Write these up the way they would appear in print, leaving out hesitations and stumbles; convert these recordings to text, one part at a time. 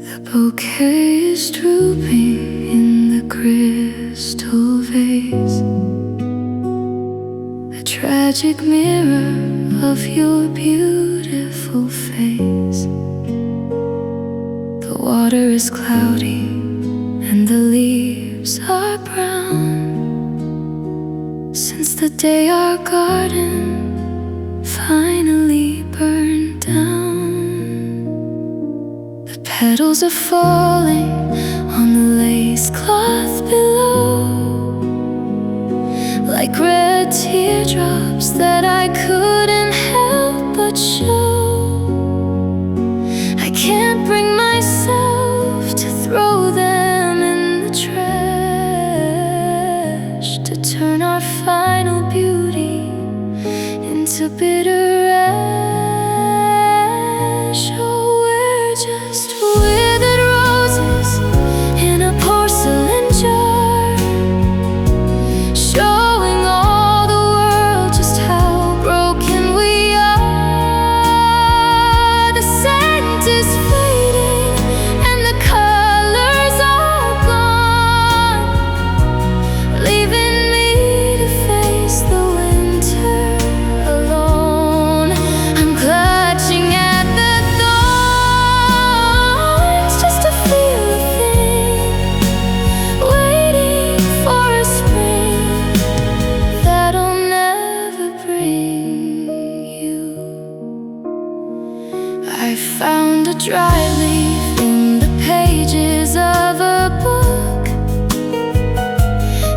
The bouquet is drooping in the crystal vase, a tragic mirror of your beautiful face. The water is cloudy and the leaves are brown, since the day our garden finally burned down. The petals are falling on the lace cloth below, like red teardrops that I couldn't help but show. I can't bring myself to throw them in the trash, to turn our final beauty into bitter ash. Oh, we're just withered roses in a porcelain jar, showing all the world just how broken we are. The scent is fading and the colors are gone, leaving me to face the winter alone. I'm clutching at the thorns just to feel a thing, waiting for a spring that'll never bring you. I found a dry leaf in the pages of a book,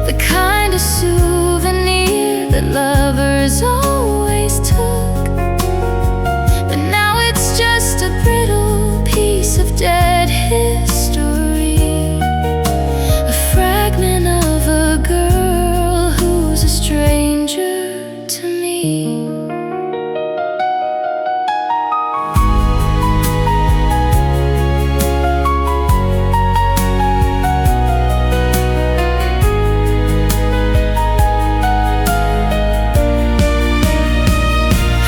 the kind of souvenir that lovers always took. But now it's just a brittle piece of dead history, a fragment of a girl who's a stranger to me.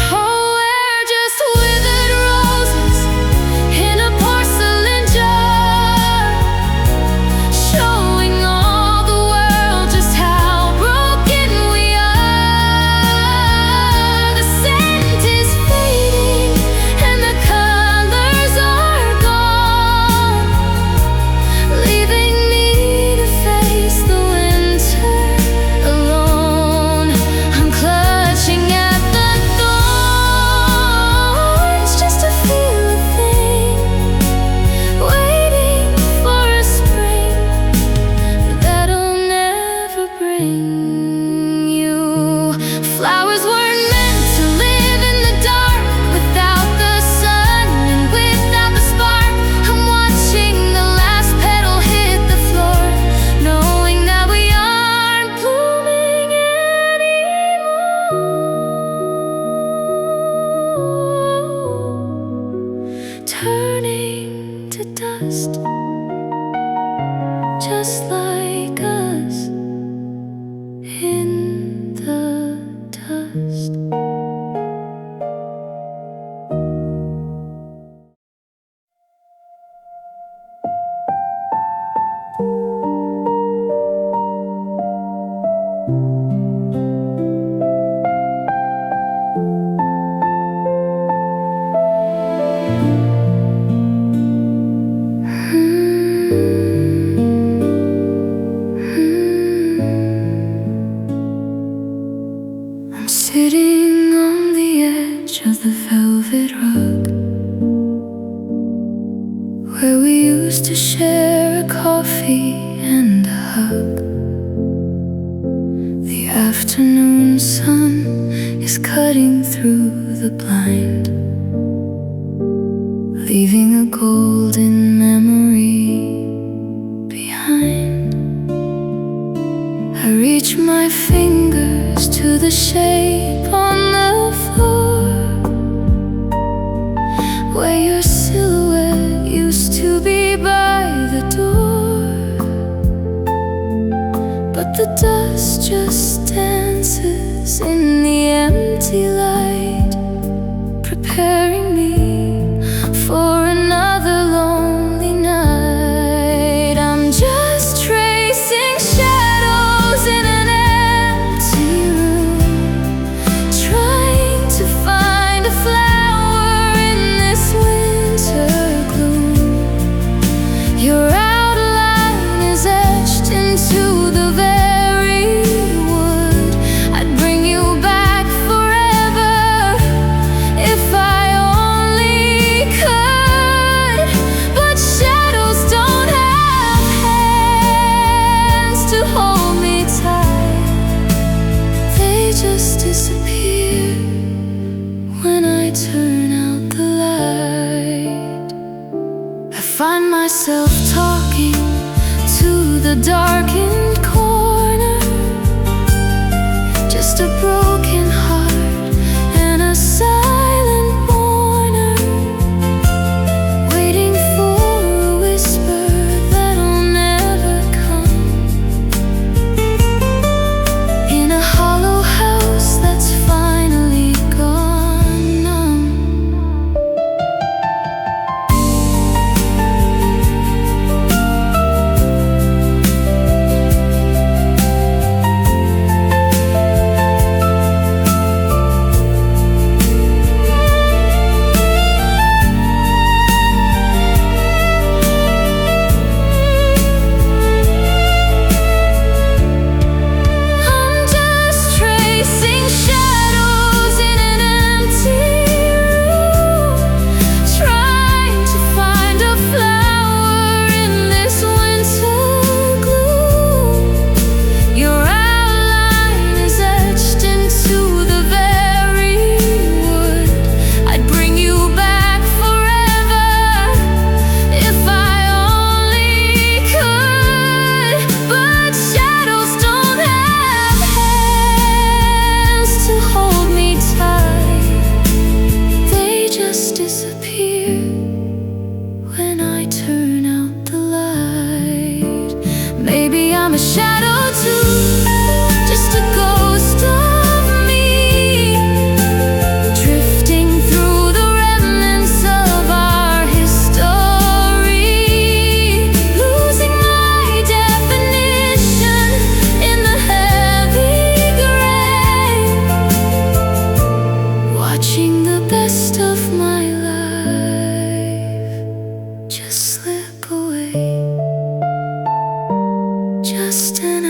Oh, we're just withered roses in a porcelain jar, showing all the world just how broken we are. The scent is fading and the colors are gone, leaving me to face the winter alone. I'm clutching at the thorns just to feel a thing, waiting for a spring that'll never bring you. Flowers weren't meant to live in the dark, without the sun and without the spark. I'm watching the last petal hit the floor, knowing that we aren't blooming anymore, turning to dust, just like us in the dust. I'm sitting on the edge of the velvet rug, where we used to share a coffee and a hug. The afternoon sun is cutting through the blind, leaving a golden memory behind. I reach my fingers to the shape on the floor, where your silhouette used to be by the door. But the dust just dances in the empty light, preparing me for another lonely night. find myself talking to the darkened corner. Just a broken heart and a silent mourner, waiting for a whisper that'll never come. In a hollow house that's finally gone numb. When I turn out the light, maybe I'm a shadow too, just a ghost of me, drifting through the remnants of our history, losing my definition in the heavy gray, watching the best of my just slip away, just an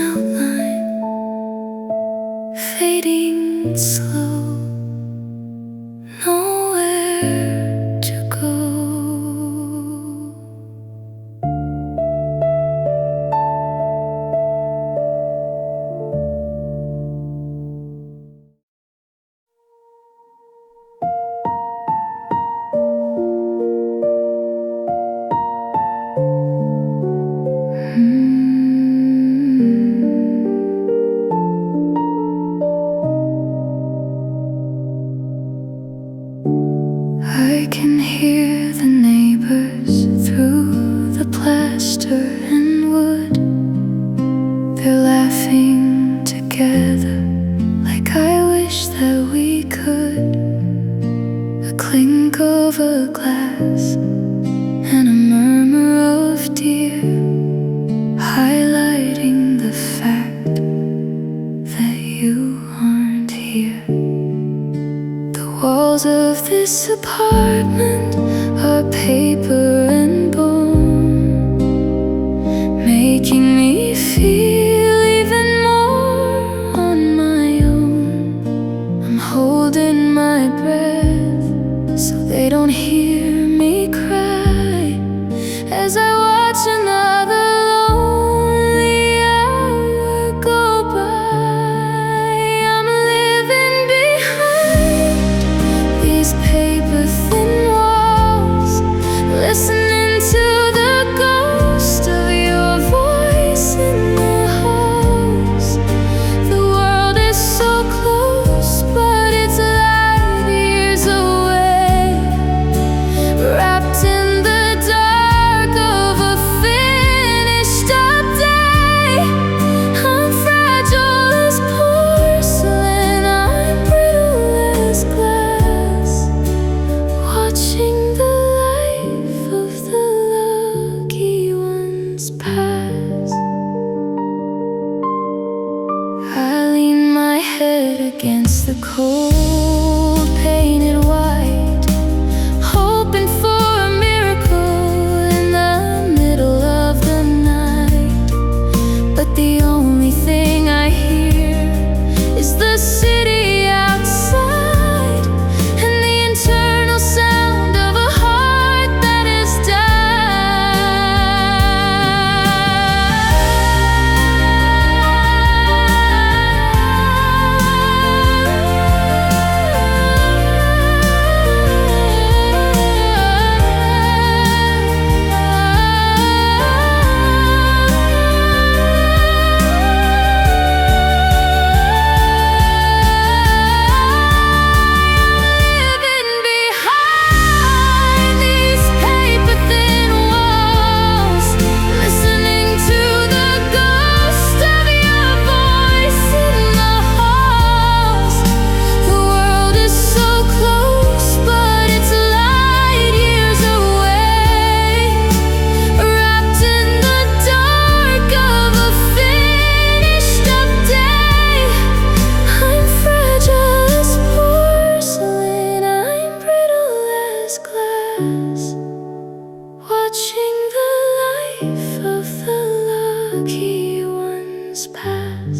watching the life of the lucky ones pass.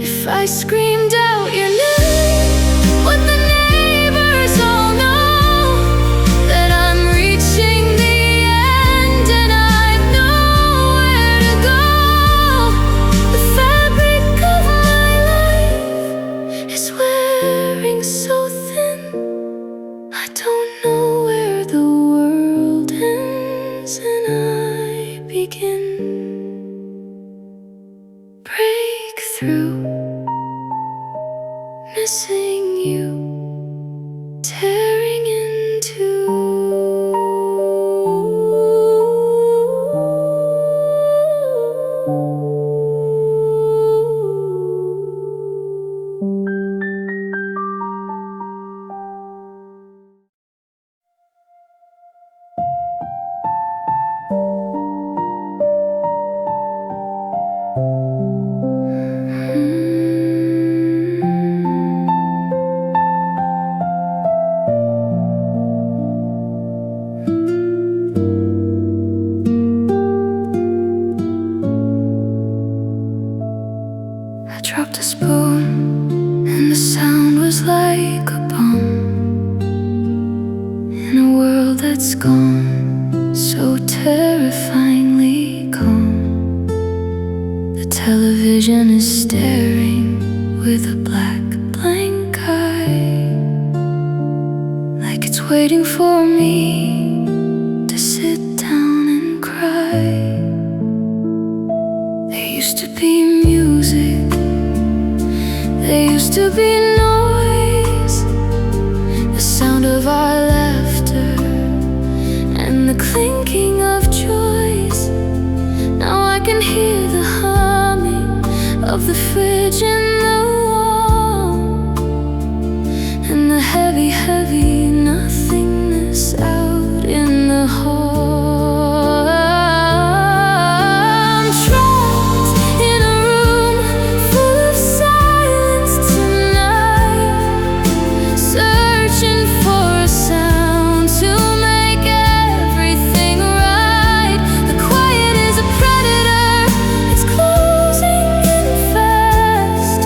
If I screamed out your name, would the neighbors all know that I'm reaching the end and I've nowhere to go? The fabric of my life is wearing so thin, I don't know where the world ends and I begin. Breakthrough, missing you, tearing into. I dropped a spoon and the sound was like a bomb. In a world that's gone so terrifyingly calm, the television is staring with a black blank eye, like it's waiting for me to sit down and cry. There used to be music, there used to be noise, the sound of our laughter and the clinking of joys. Now I can hear the humming of the fridge in the wall, and the heavy, heavy nothingness out in the hall. I'm trapped in a room full of silence tonight, searching for a sound to make everything right. The quiet is a predator, it's closing in fast,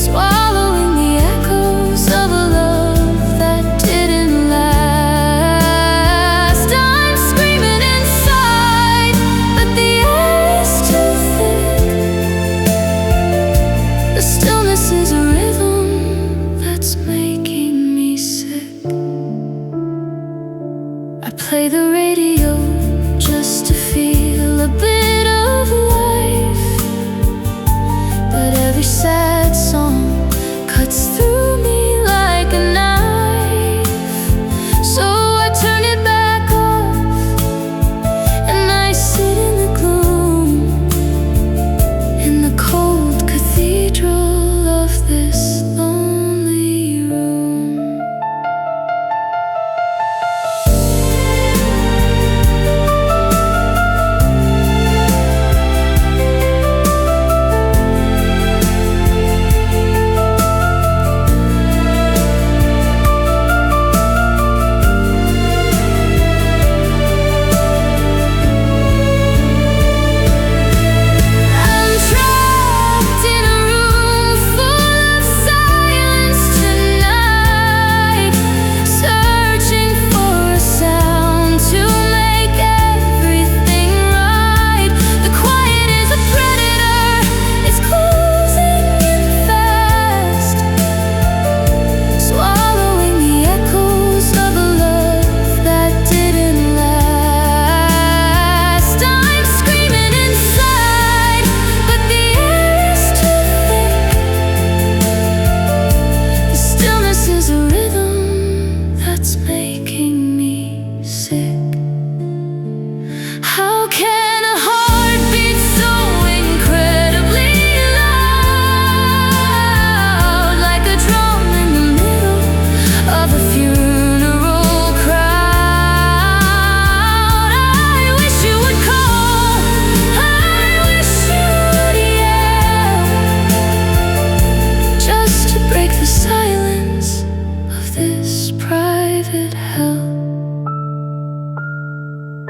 swallowing the echoes of a love that didn't last. I'm screaming inside, but the air is too thick. The stillness is a rhythm that's making me sick. I play the radio just to feel a bit of life, but every sad song cuts through me like a knife. So I turn it back off and I sit in the gloom, in the cold cathedral of this lonely room.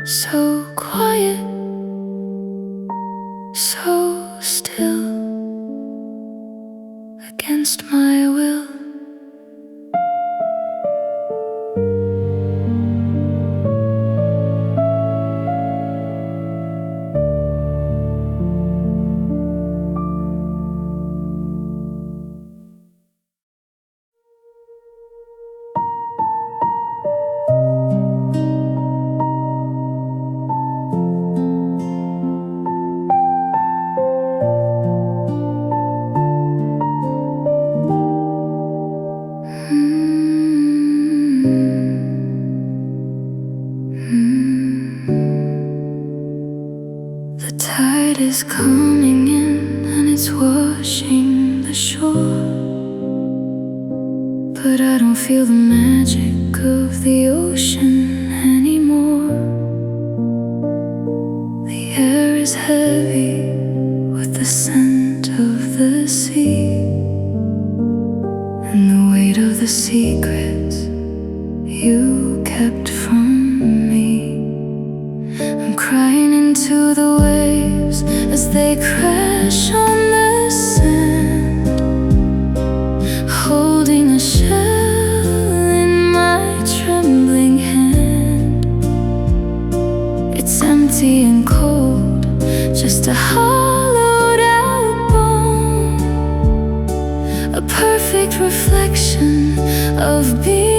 so quiet, so still, against my will. The tide is coming in and it's washing the shore, but I don't feel the magic of the ocean anymore. The air is heavy with the scent of the sea and the weight of the secrets you kept from me. I'm crying into the waves as they crash on the sand, holding a shell in my trembling hand. It's empty and cold, just a hollowed out bone, a perfect reflection of being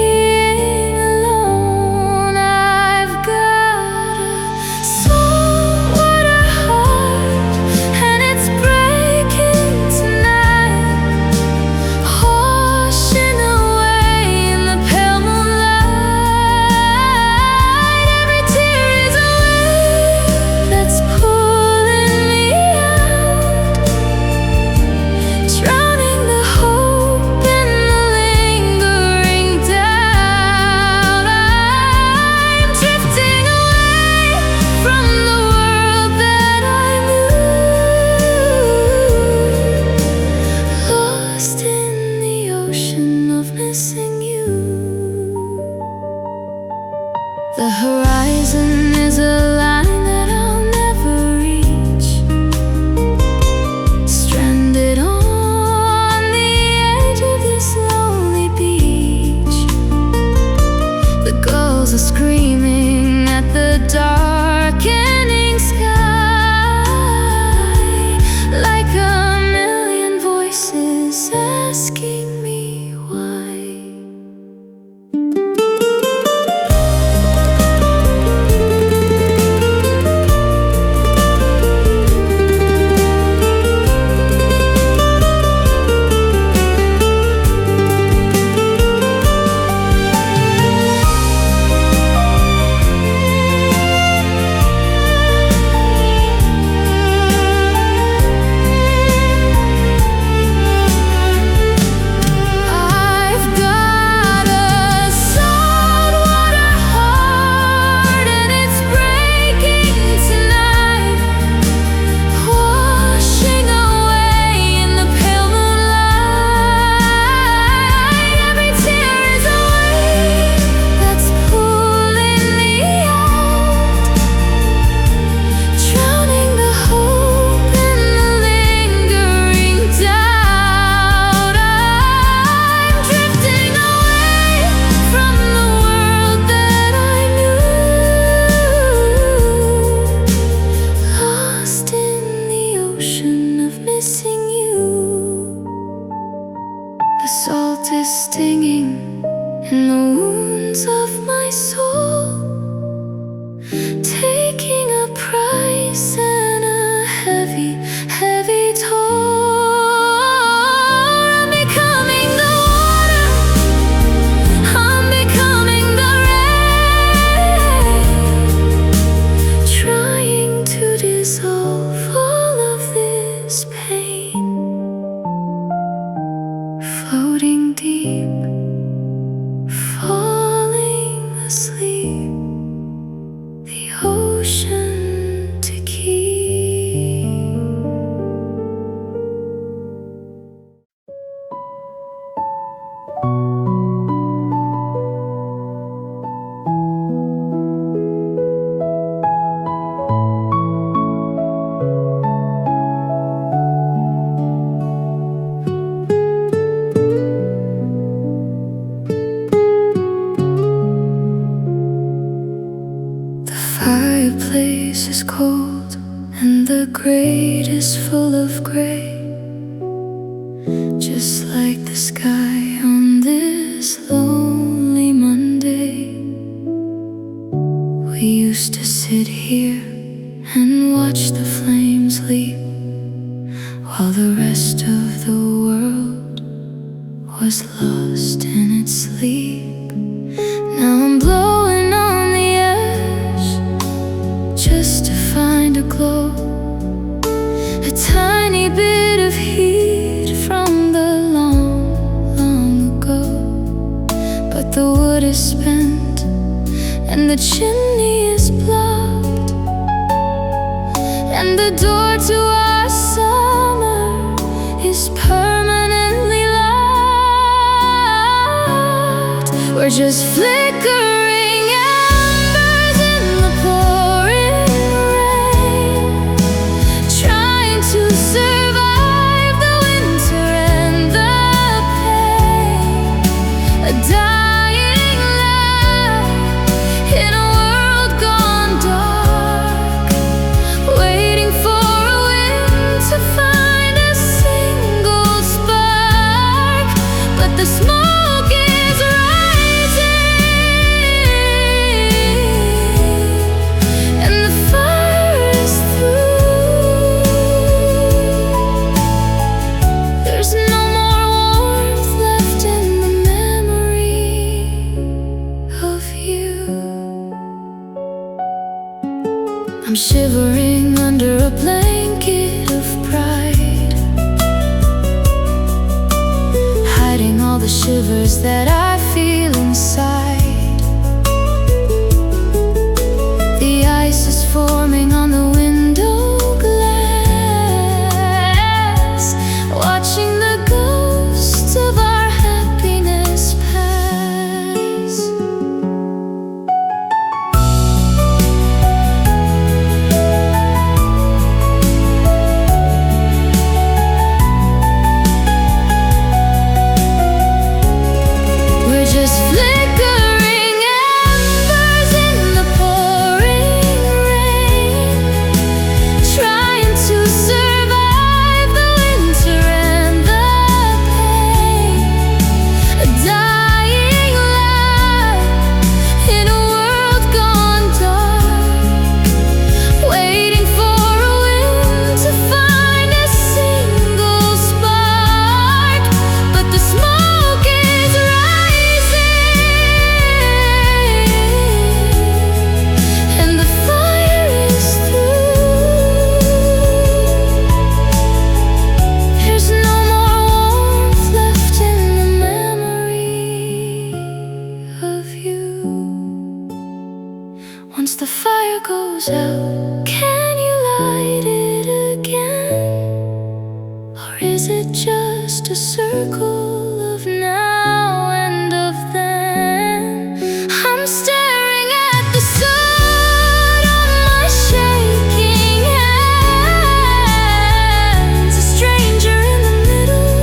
the horizon is a line that I'll never reach, stranded on the edge of this lonely beach. The gulls are screaming at the darkening sky, like a million voices asking me why. fireplace is cold and the grate is full of gray, just like the sky on this lonely Monday. We used to sit here and watch the flames leap while the rest of the world was lost in its sleep. Now I'm blowing on the ash just to find a glow, a tiny bit of heat from the long, long ago. But the wood is spent and the chimney is blocked, and the door to our summer is permanently locked. We're just flickering embers in the pouring rain, trying to survive the winter and the pain. A dying light in a world gone dark, waiting for a wind to find a single spark. But the smoke is rising and the fire is through. There's no more warmth left in the memory of you. I'm shivering under a blanket of pride, hiding all the shivers that I feel inside. The ice is forming on the window glass, watching the ghosts of our happiness pass. We're just flickering embers in the pouring rain, trying to survive the winter and the pain. A dying light in a world gone dark, waiting for a wind to find a single spark. But the smoke is rising and the fire is through. There's no more warmth left in the memory of you. Once the fire goes out, can you light it again? Or is it just a circle of now and of then? I'm staring at the soot on my shaking hands, a stranger in the middle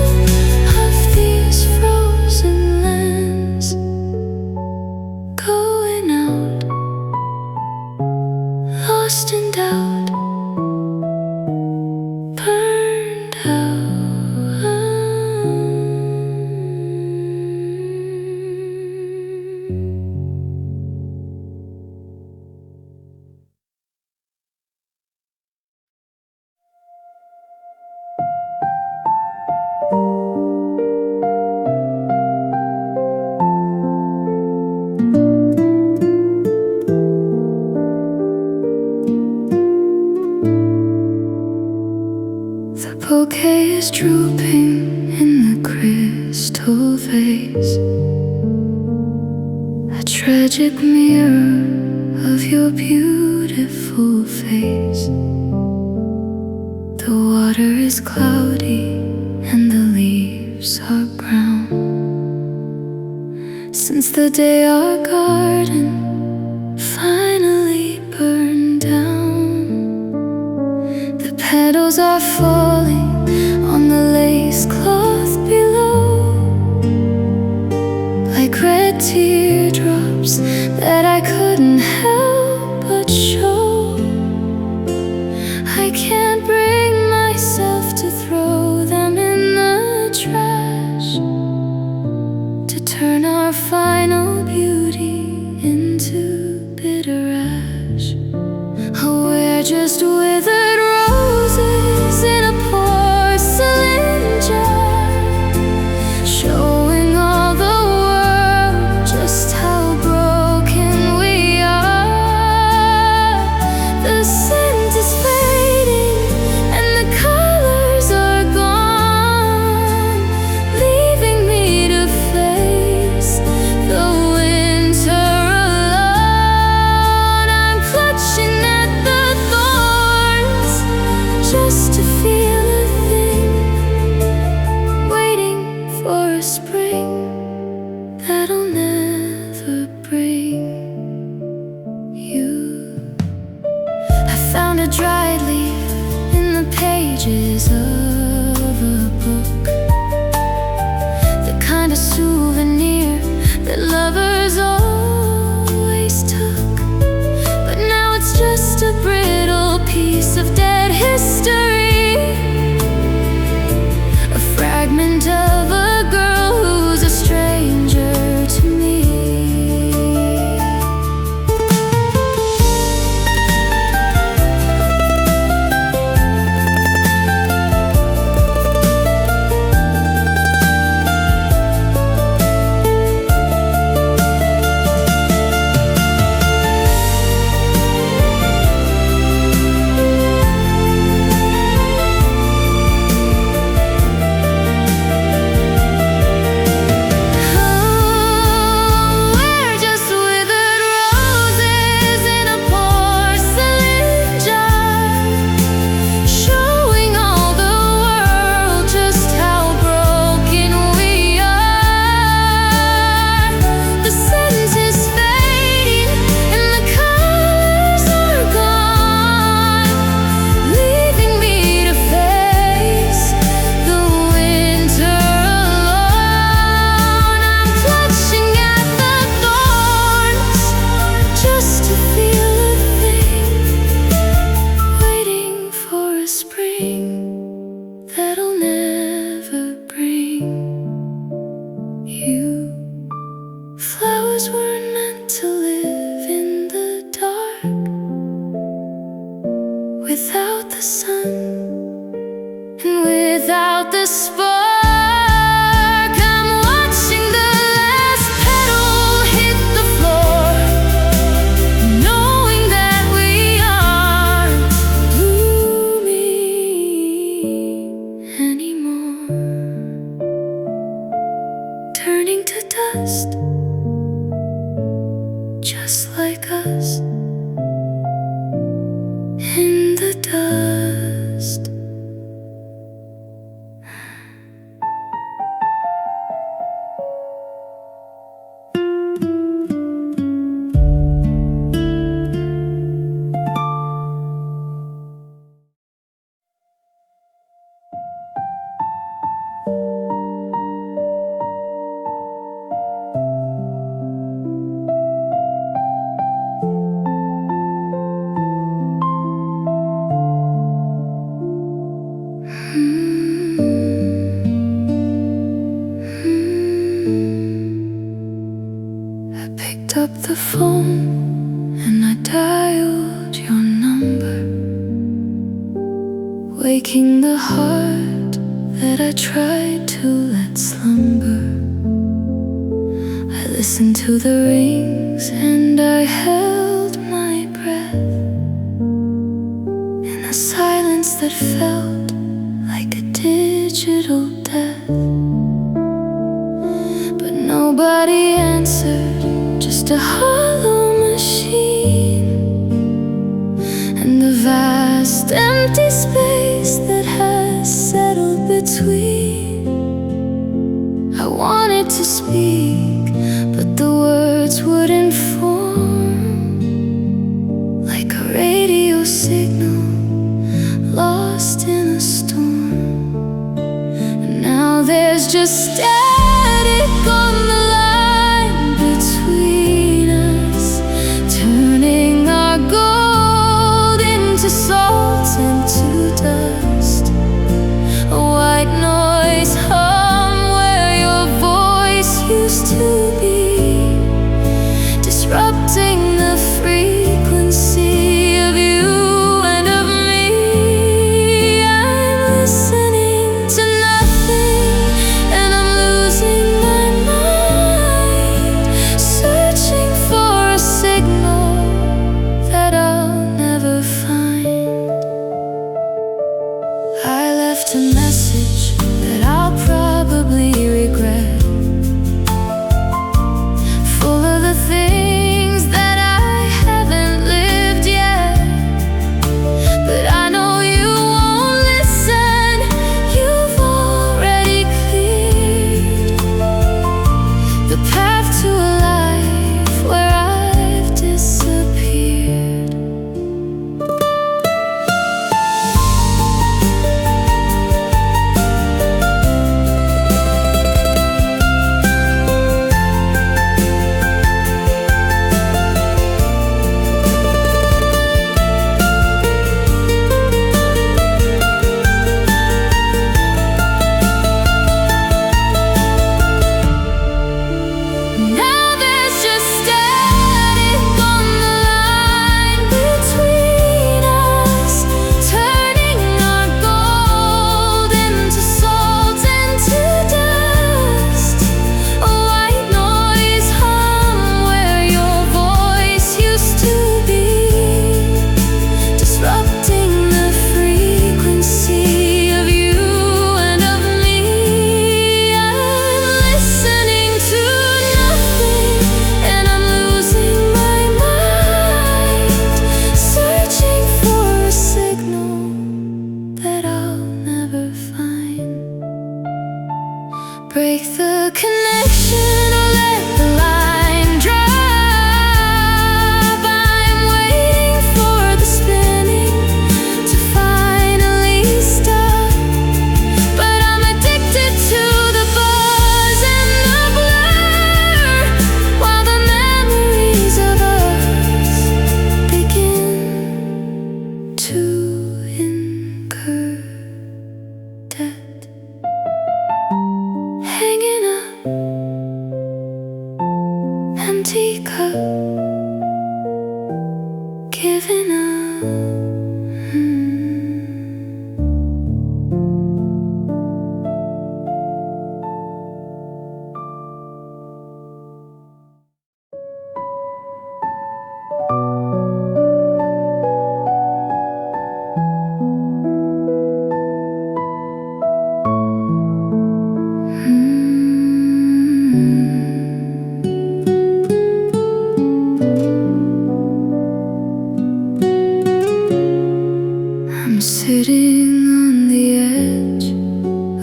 of these frozen lands. Going out, lost in doubt, burned out. The bouquet is drooping in the crystal vase, a tragic mirror of your beautiful face. The water is cloudy and the leaves are brown, since the day our garden finally burned down. The petals are falling on the lace cloth below, like red teardrops that I couldn't help but show. just withered roses in a porcelain jar, showing all the world just how broken we are. The scent is fading and the colors are gone, leaving me to face the winter alone. I'm clutching at the thorns just to feel a thing, waiting for a spring that'll never bring you. I found a dried leaf in the pages of a book, the kind of souvenir that lovers always took. But now it's just a brittle piece of dead history, a fragment of a girl who's a stranger to me. We're just withered roses in a porcelain jar, showing all the world just how broken we are. The scent is fading and the colors are gone, leaving me to face the winter alone. I'm clutching at the thorns just to feel a thing, waiting for a spring that'll never bring you. Flowers weren't meant to live in the dark without the sun and without the spark. I'm watching the last petal hit the floor, knowing that we aren't blooming anymore, turning to dust just like us in the dust. I picked up the phone and I dialed your number, waking the heart that I tried to let slumber. I listened to the rings and I held my breath in a silence that felt like a digital death. But nobody answered, just a hollow machine, and the vast empty space that has settled between. I wanted to speak, but the words wouldn't form, like a radio signal lost in a storm. And now there's just static on the line between us, turning our gold into salt and to dust. A white noise hum where your voice used to be, disrupting the frequency of you and I'm sitting on the edge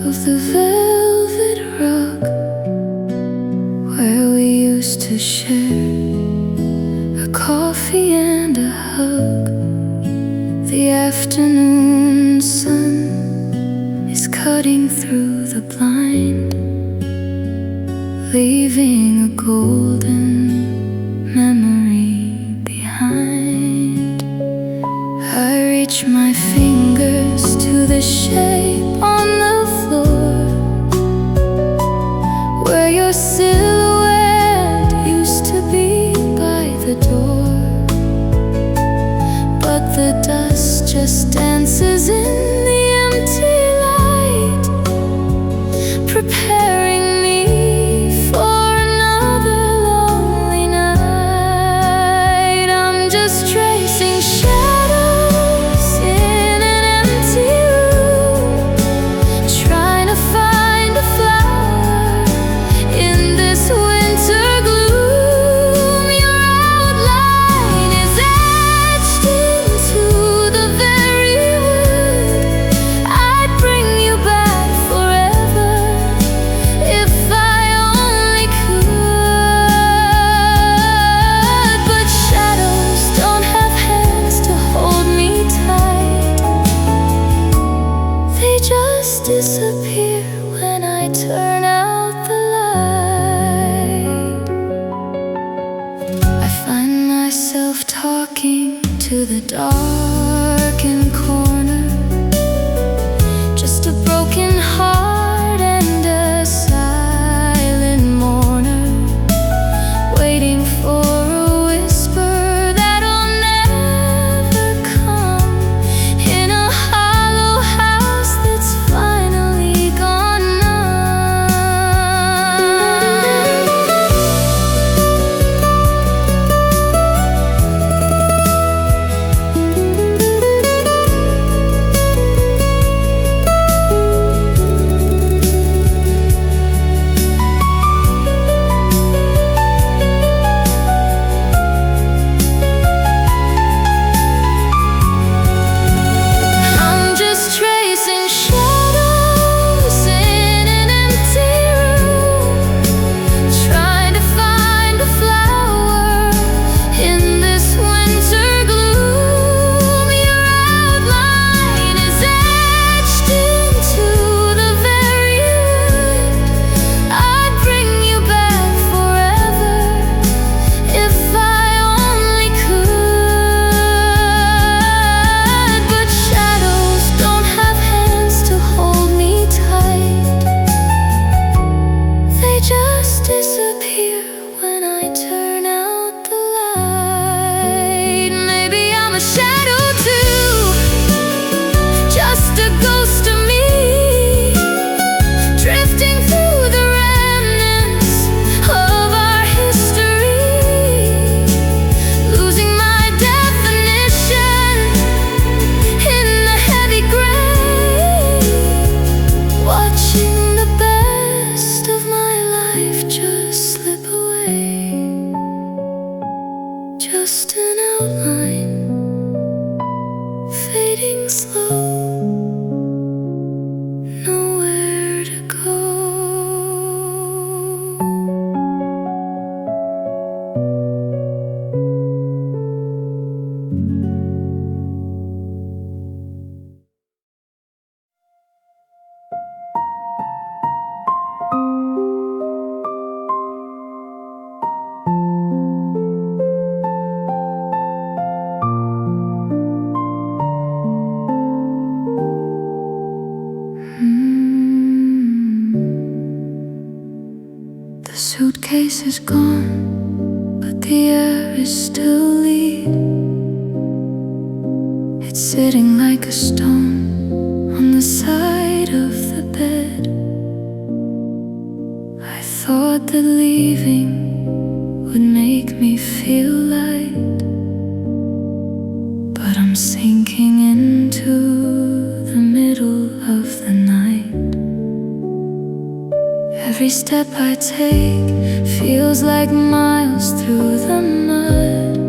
of the velvet rug where we used to share a coffee and a hug. The afternoon sun is cutting through the blind, leaving a golden memory behind. I reach my fingers to the shape on the floor where your silhouette used to be by the door, but the dust just dances in the empty light, preparing me for another lonely night. I'm just tracing shadows in an empty room, trying to find a flower in this winter gloom. Your outline is etched into the very wood. I'd bring you back forever if I only could. But shadows don't have hands to hold me tight. They just disappear when I turn out the light. I find myself talking to the darkened corner, just a broken heart and a silent mourner, waiting for a whisper that'll never come, in a hollow house that's finally gone numb. I'm just tracing shadows in an empty room, trying to find a flower in this winter gloom. Your outline is etched into the very wood. I'd bring you back forever if I only could. But shadows don't have hands to hold me tight. They just disappear when I turn out the light. Maybe I'm a shadow too, just a ghost of me, drifting through the remnants of our history, losing my definition in the heavy gray, watching the best of my life just slip away. Just an outline, fading slow, nowhere to go. It's sitting like a stone on the side of the bed. I thought that leaving would make me feel light, but I'm sinking into the middle of the night. Every step I take feels like miles through the mud.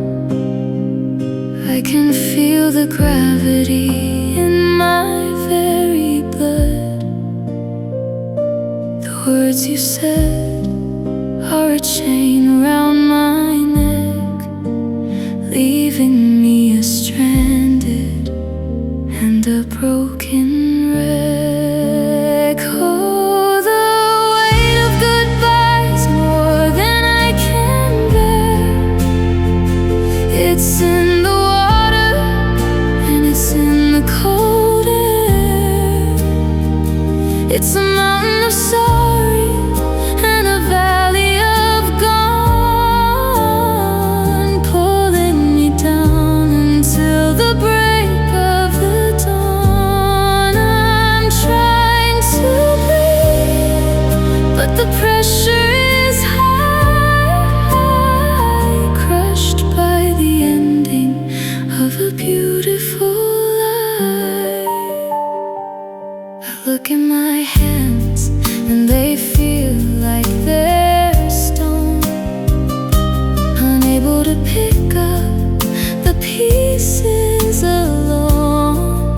I can feel the gravity in my very blood. The words you said are a chain around my neck, leaving me a stranded and a broken wreck. Oh, the weight of goodbyes more than I can bear. It's in the water and it's in the cold air. It's a mountain of sorry and a valley of gone, pulling me down until the break of the dawn. I'm trying to breathe, but the pressure is high, crushed by the ending of a beautiful life. I look in my hands and they feel like they're stone, unable to pick up the pieces alone.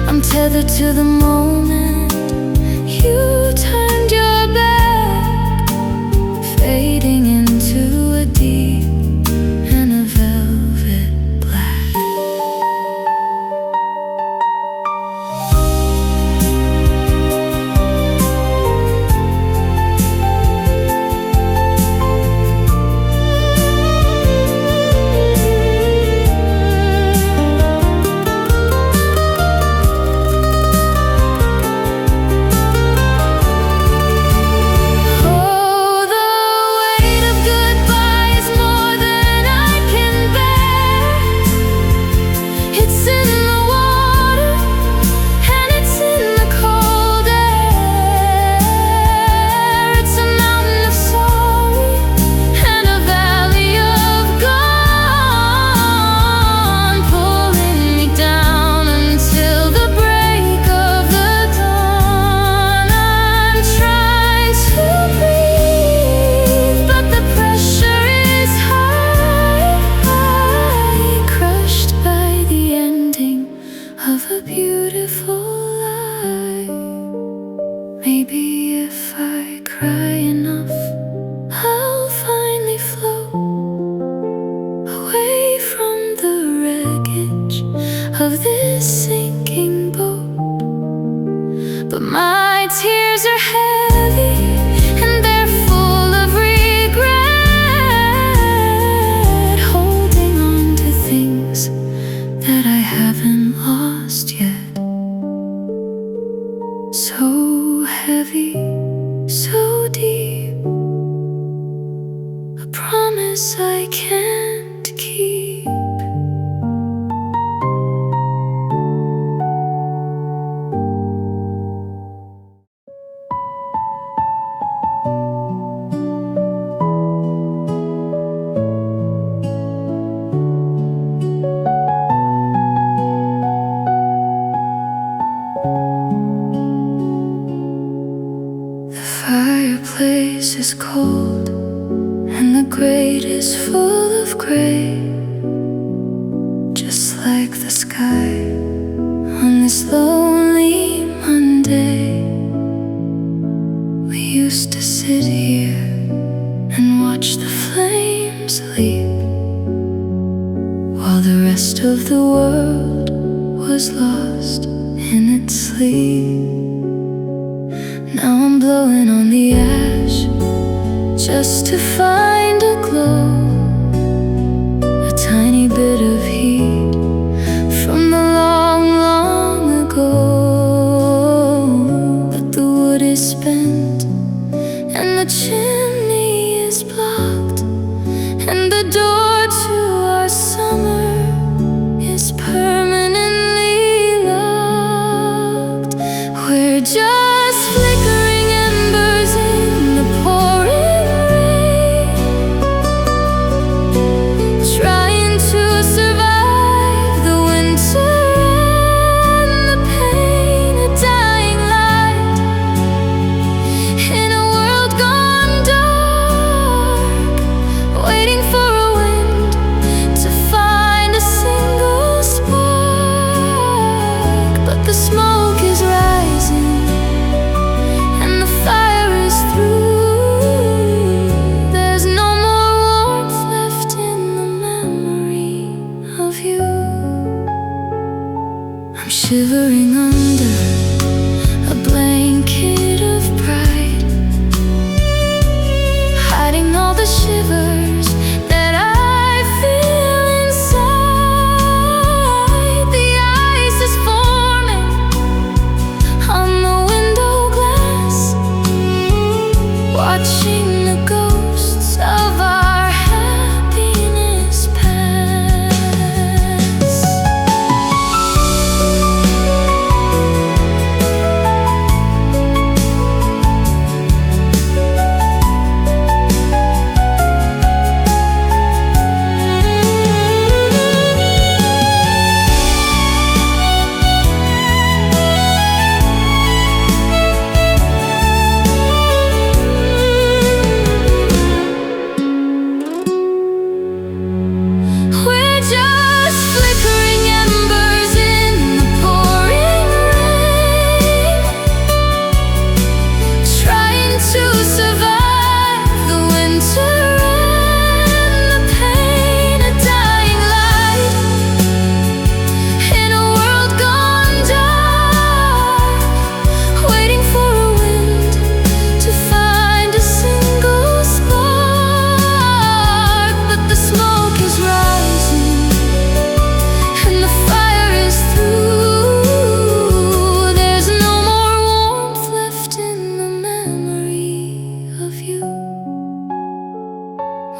I'm tethered to the moment you turned your back, fading into a deep and a velvet black. Oh, the weight of goodbyes more than I can bear. It's in the water and it's in the cold air. It's a mountain of sorry and a valley of gone, pulling me down until the break of the dawn. I'm trying to breathe, but the pressure is high, crushed by the ending of a beautiful life. Maybe if I cry enough, I'll finally float away from the wreckage of this sinking boat. But my tears are heavy and they're full of regret, holding on to things that I haven't lost yet. So heavy, so deep, a promise I can't keep. The fireplace is cold and the grate is full of gray, just like the sky on this lonely Monday. We used to sit here and watch the flames leap while the rest of the world was lost in its sleep. Now I'm blowing on the ash just to find a glow, a tiny bit of heat from the long, long ago. But the wood is spent and the chimney is blocked, and the door to our summer is shivering under a blanket of pride, hiding all the shivers that I feel inside. The ice is forming on the window glass, watching the ghosts of our happiness pass. We're just flickering embers in the pouring rain, trying to survive the winter and the pain. A dying light in a world gone dark, waiting for a wind to find a single spark. But the smoke is rising and the fire is through. There's no more warmth left in the memory of you.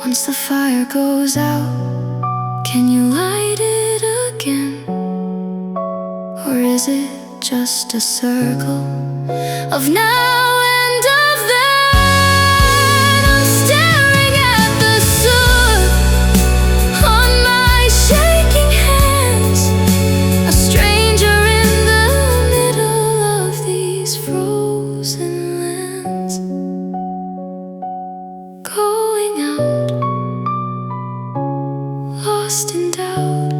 Once the fire goes out, can you light it again? Or is it just a circle of now and of then? I'm staring at the soot on my shaking hands, a stranger in the middle of these frozen lands. Going out, lost in doubt,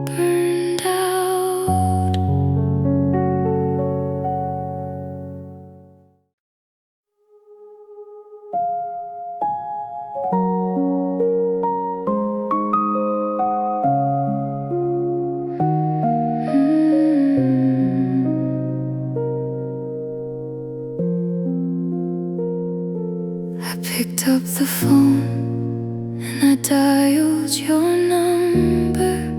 burned out. I picked up the phone and I dialed your number,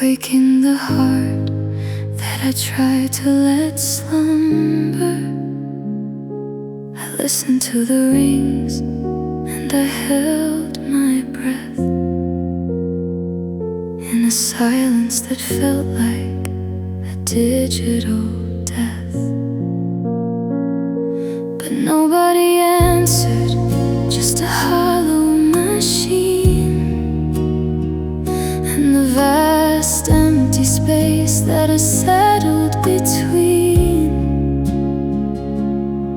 waking the heart that I tried to let slumber. I listened to the rings and I held my breath in a silence that felt like a digital death. But nobody answered, just a hollow machine, and the vast empty space that is settled between.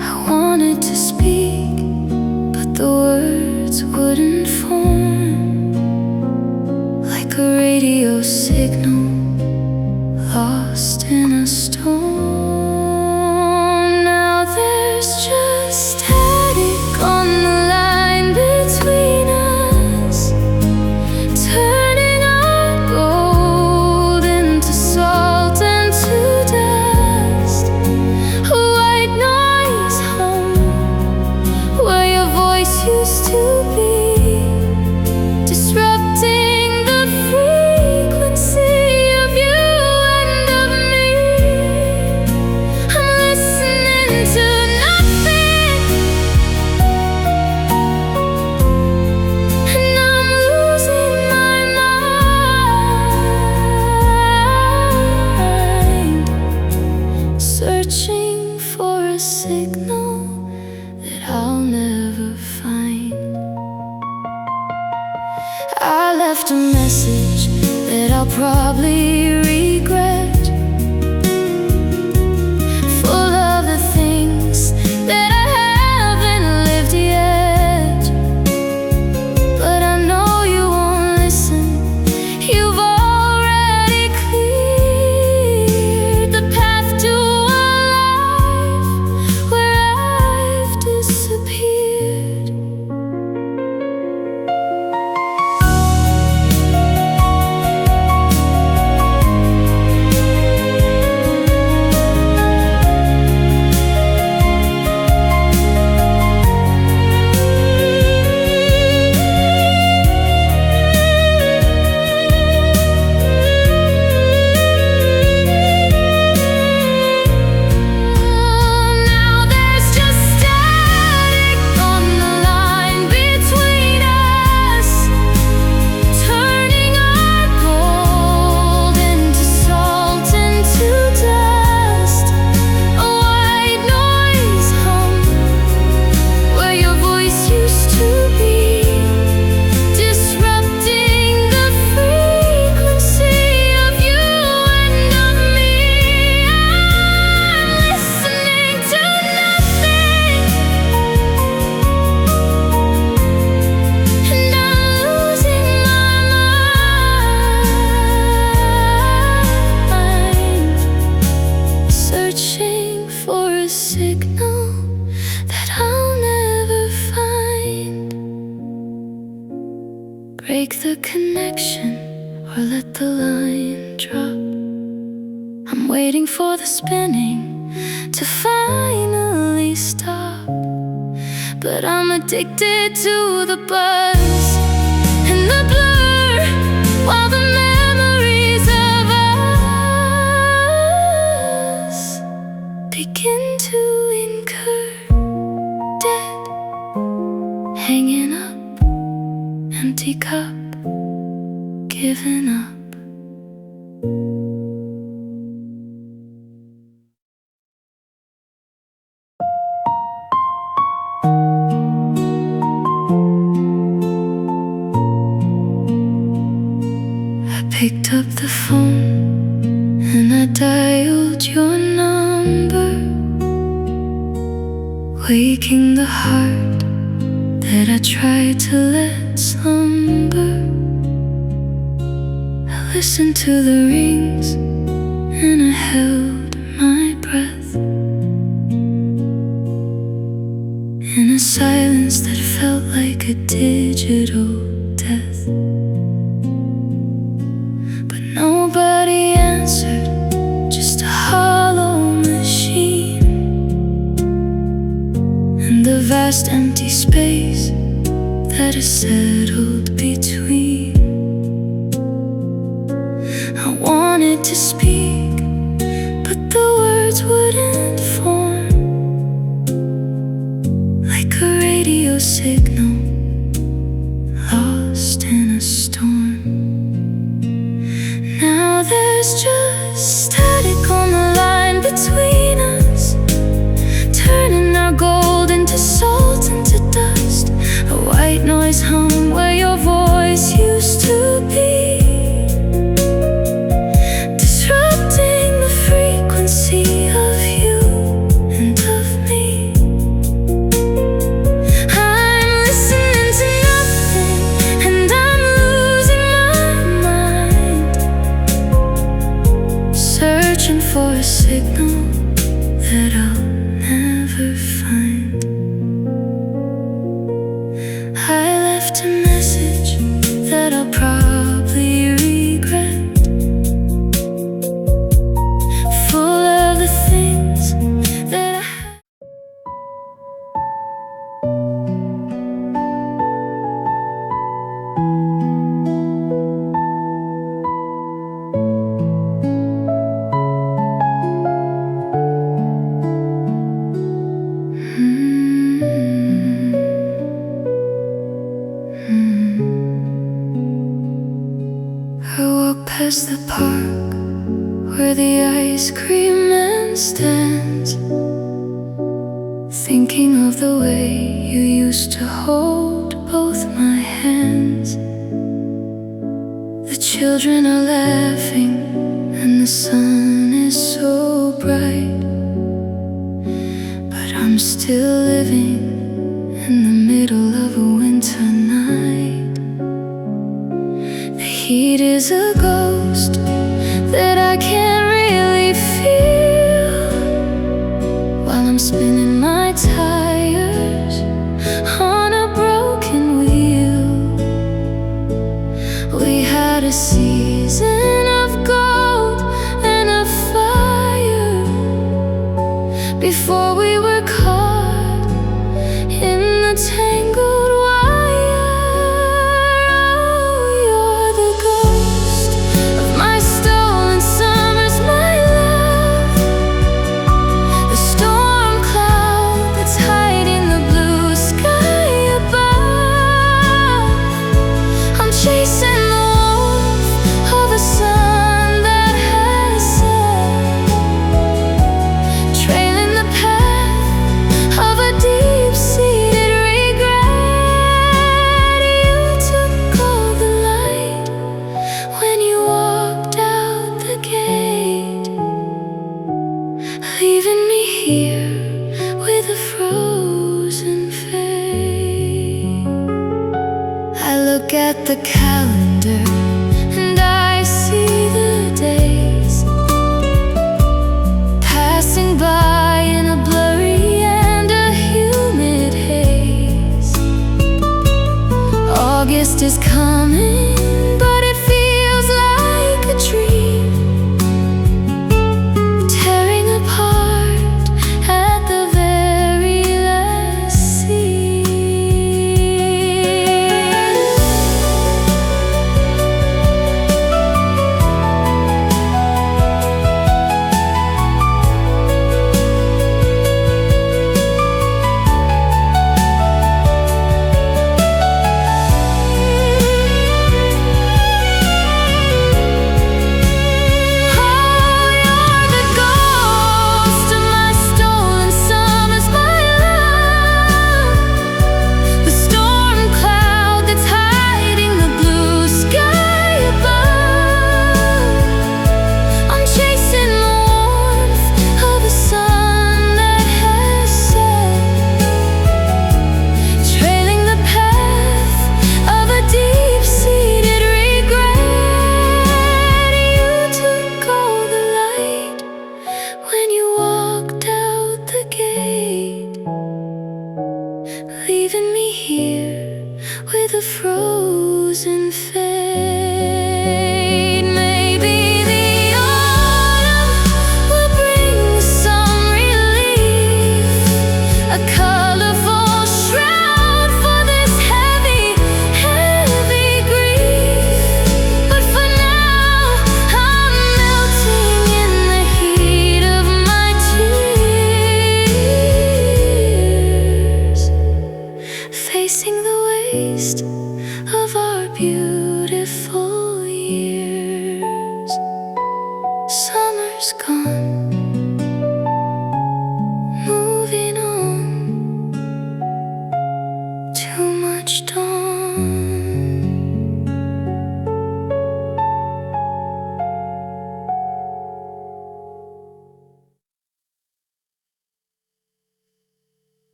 I wanted to speak, but the words wouldn't form, like a radio signal lost in a storm. Now there's just static on the line between us, turning our gold into salt and to dust. A white noise home where your voice used to be, disrupting the frequency of you and of me. I'm listening to nothing, and I'm losing my mind, searching for a signal that I'll never find. I left a message that I'll probably regret, full of the things that I haven't lived yet. But I know you won't listen. You've already cleared the path to a life where I've disappeared. make the connection or let the line drop. I'm waiting for the spinning to finally stop, but I'm addicted to the buzz and the blur, while the memories of us begin to incur. Dead, hanging up, empty cup, giving up. Picked up the phone and I dialed your number, waking the heart that I tried to let slumber. I listened to the rings and I held my breath in a silence that felt like a digital death. Nobody answered, just a hollow machine, and the vast empty space that is settled between. I wanted to speak, but the words wouldn't form, like a radio signal lost in a storm. Now there's just static on the line between us, turning our gold into salt, into dust. A white noise hum where your voice used to be, disrupting the frequency of you and of me. I'm listening to nothing and I'm losing my mind, searching for a signal that I'll never find. I left a message that I'll probably regret, full of the things that I had. I walk past the park where the ice cream man stands, thinking of the way you used to hold both my hands. The children are laughing and the sun is so bright, but I'm still living in the middle of a winter night. The heat is a ghost that I can't really feel while I'm spinning my tires on a broken wheel. We had a season of gold and a fire before we were caught in the tangled wire. Oh, you're the ghost of my stolen summers, my love, the storm cloud that's hiding the blue sky above. I'm chasing the warmth of a sun that has set, trailing the path of a deep-seated regret. You took all the light when you walked out the gate, leaving me here with a frozen fate. I look at the calendar and I see the days passing by in a blurry and a humid haze. August is coming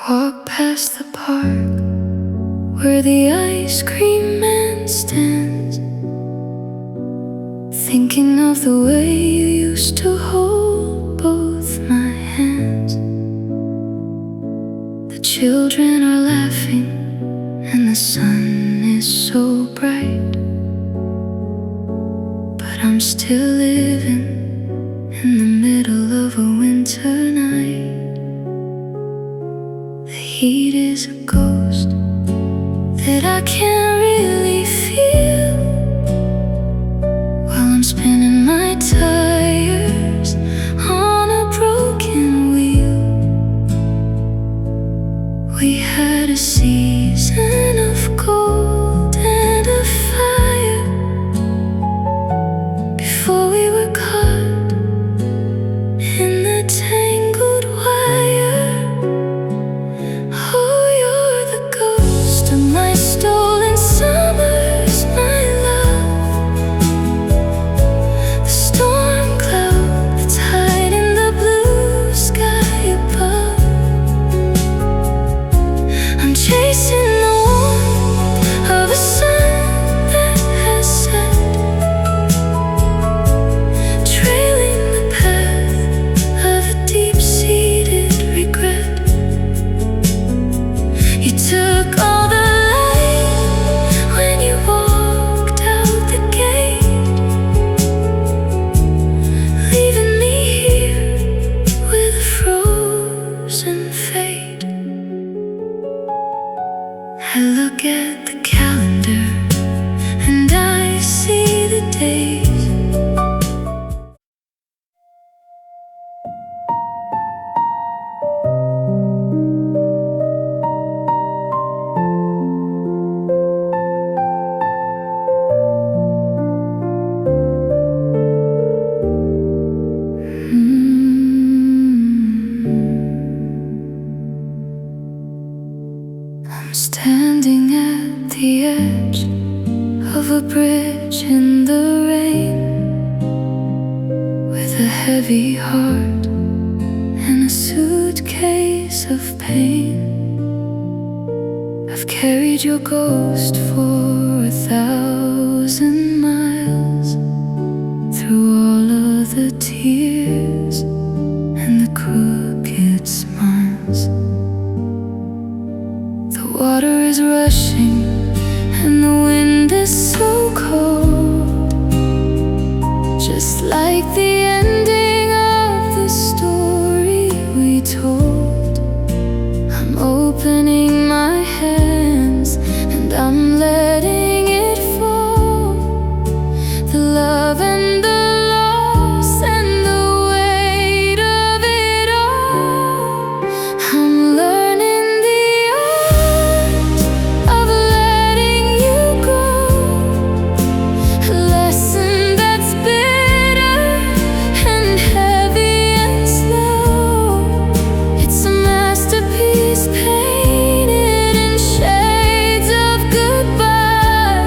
Walk past the park where the ice cream man stands, thinking of the way you used to hold both my hands. The children are laughing and the sun is so bright, but I'm still living in the middle of a winter night. The heat is a ghost that I can't really feel while I'm spinning my tires on a broken wheel. We had a season of gold and a fire before we were caught in the tangled wire. Oh, you're the ghost of my stolen summers, my love. The storm cloud that's hiding the blue sky above. I'm chasing the warmth of a sun that has set, trailing the path of a deep-seated regret. You took all the light when you walked out the gate, leaving me here with a frozen fate. I look at the calendar and I see the days. I'm standing at the edge of a bridge in the rain, with a heavy heart and a suitcase of pain. I've carried your ghost for 1,000 miles, through all of the tears and the crooked smiles. The water is rushing and the wind is so cold, just like the ending of the story we told. I'm opening my hands and I'm letting it fall. The love and the loss and the weight of it all. I'm learning the art of letting you go, a lesson that's bitter and heavy and slow. It's a masterpiece painted in shades of goodbye,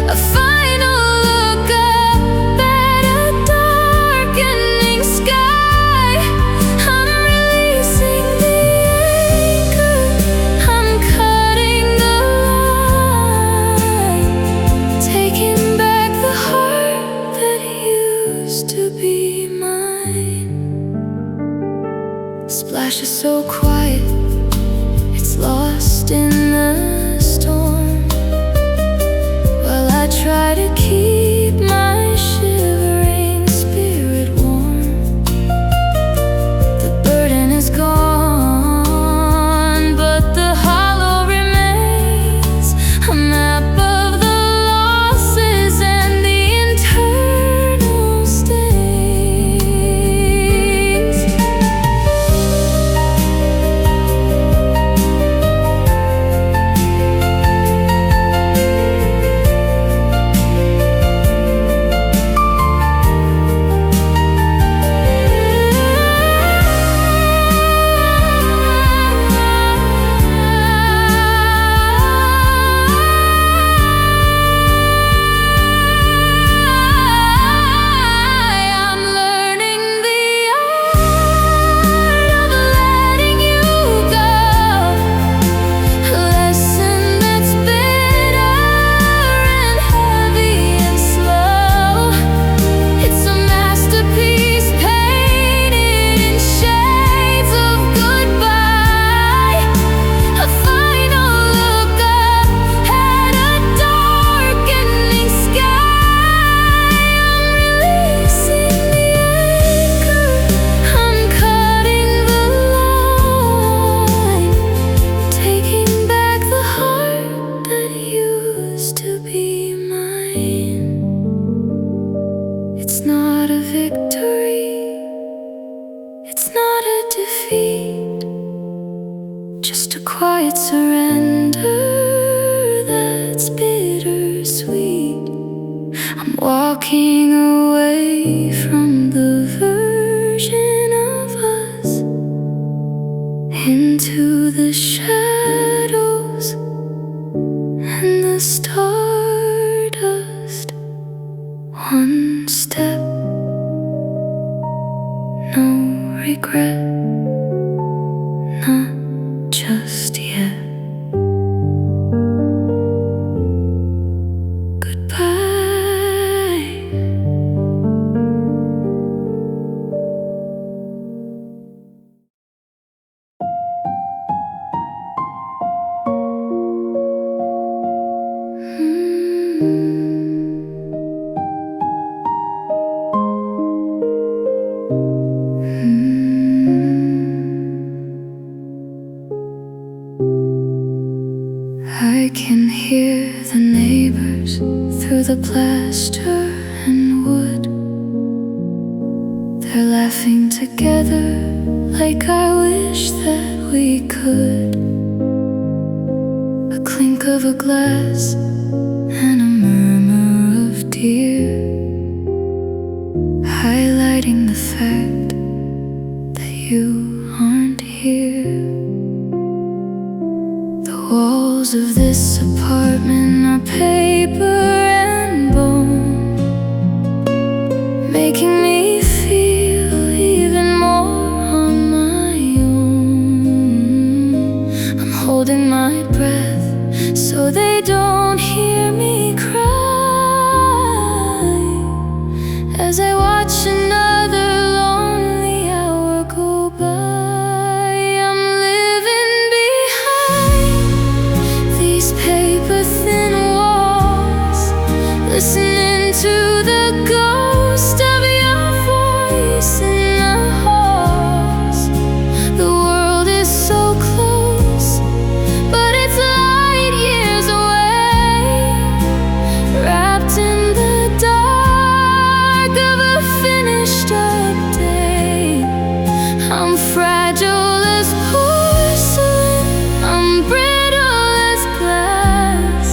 a final look up at a darkening sky. I'm releasing the anchor, I'm cutting the line, taking back the heart that used to be mine. The splash is so quiet, it's lost in the storm, while I try to keep my shivering spirit warm. The burden is gone, but the hollow remains, a map of the losses and the internal stains. surrender that's bittersweet. I'm walking away from the version of us into the shadows and the stardust. One step, no regret, not just yet. Goodbye. I can hear the neighbors through the plaster and wood. They're laughing together like I wish that we could. A clink of a glass and a murmur of deer, highlighting the fact that you aren't here. The walls of this apartment are paper and bone, making me feel even more on my own. I'm holding my breath so they don't hear me cry as I watch another lonely hour go by. I'm living behind these paper-thin walls, listening to the ghost of your voice in the halls. The world is so close, but it's light years away, wrapped in the dark of a finished up day. I'm fragile as porcelain, I'm brittle as glass,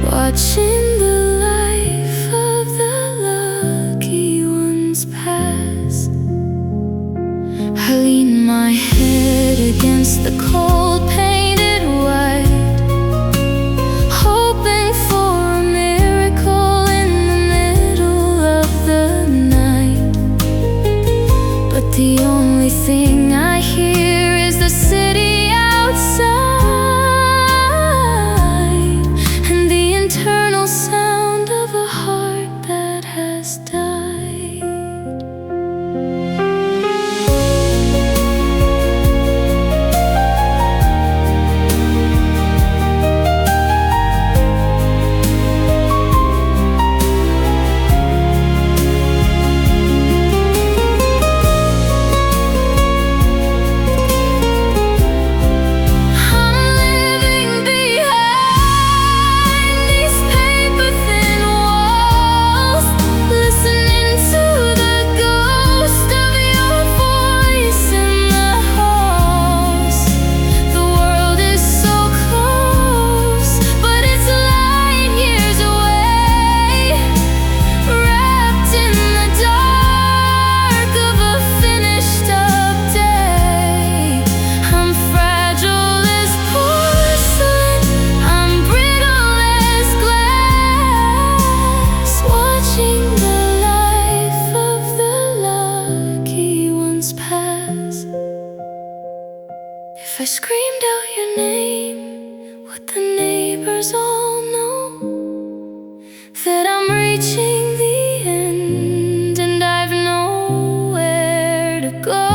watching the life of the lucky ones pass. I lean my head against the cold painted white, hoping for a miracle in the middle of the night. But the only thing I hear is the city outside and the internal sound of a heart that has died. I'm living behind these paper-thin walls, listening to the ghost of your voice in the halls. The world is so close, but it's light years away, wrapped in the dark of a finished up day. I'm fragile as porcelain, I'm brittle as glass, watching the life of the lucky ones pass. If I screamed out your name, would the neighbors all know that I'm reaching the end and I've nowhere to go?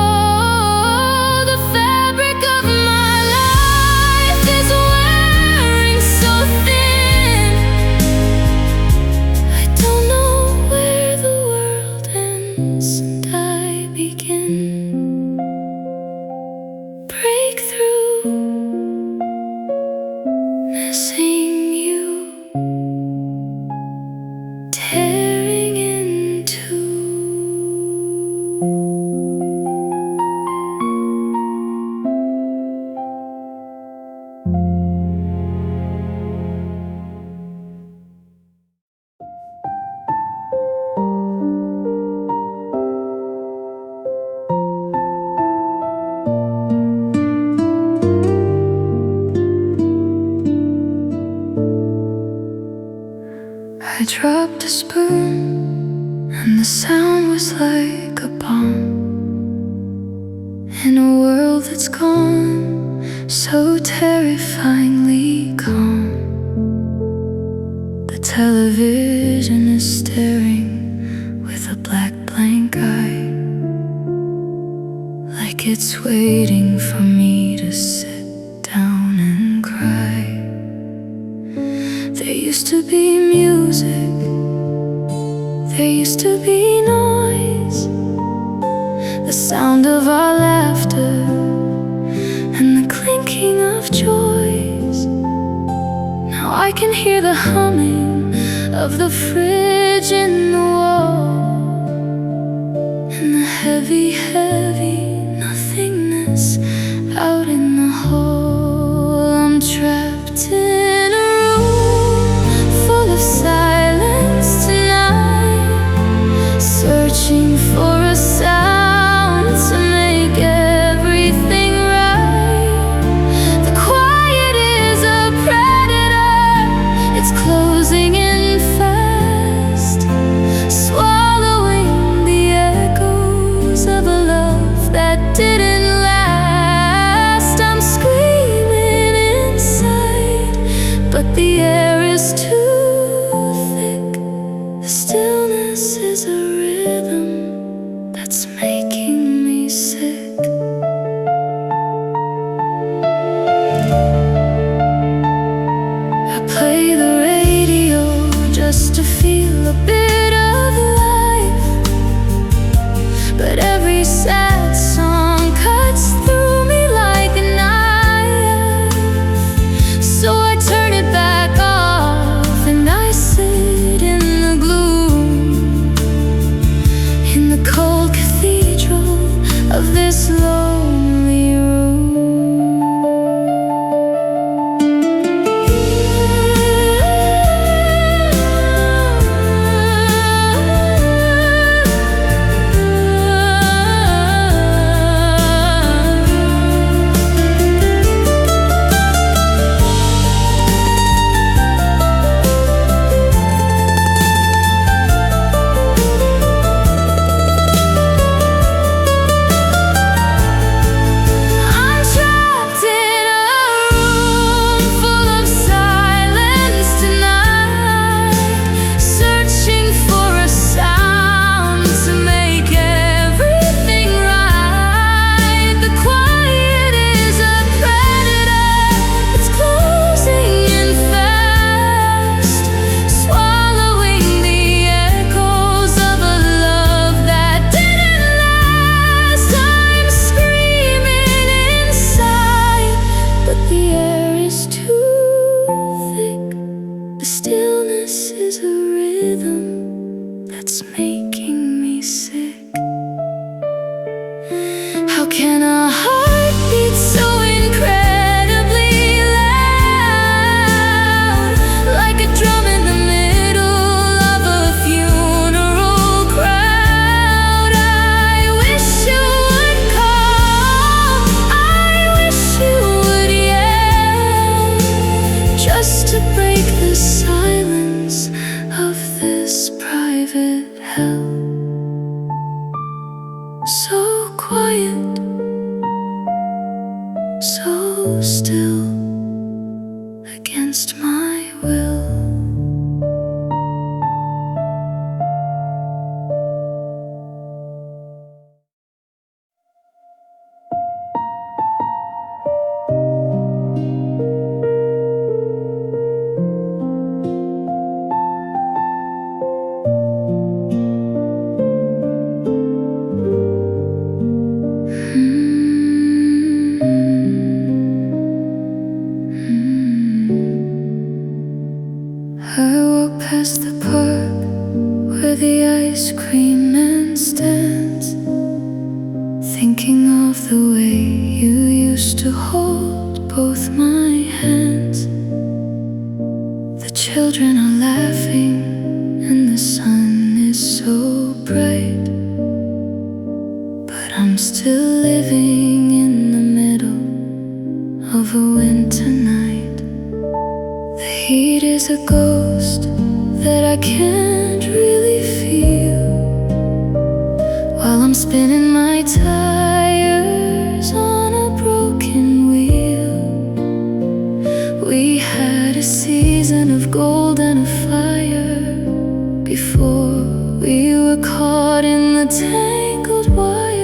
The fabric of my life is wearing so thin, I don't know where the world ends and I begin. Breakthrough, missing dropped a spoon, and the sound was like a bomb. In a world that's gone so terrifyingly calm, the television is staring with a black blank eye, like it's waiting for me to sit down and cry. There used to be music, there used to be noise, the sound of our laughter and the clinking of joys. Now I can hear the humming of the fridge in the wall, and the heavy, heavy nothingness out in the hall. I'm trapped in a room full of silence tonight, searching for a sound to make everything right. The quiet is a predator, it's closing in fast, swallowing the echoes of a love that didn't last. I'm screaming inside, but the air is too thick. The stillness is a rhythm that's making me sick. I play the radio just to feel a bit of life, but every sad song cuts through me like a knife. So I turn it back off and I sit in the gloom, in the cold cathedral of this lonely room. I'm trapped in a room full of silence tonight, searching for a sound to make everything right. The quiet is a predator, it's closing in fast, swallowing the echoes of a love that didn't last. I'm screaming inside, but the air is too thick. The stillness is a rhythm that's making me sick. How can a heart beat so incredibly loud, like a drum in the middle of a funeral crowd? I wish you would call, I wish you would yell, just to break the silence of this private hell. So quiet, so still, against my will. I walk past the park where the ice cream man stands, thinking of the way you used to hold both my hands. The children are laughing and the sun is so bright, but I'm still living in the middle of a winter night. The heat is a ghost, that I can't really feel while I'm spinning my tires on a broken wheel. We had a season of gold and a fire before we were caught in the tangled wire.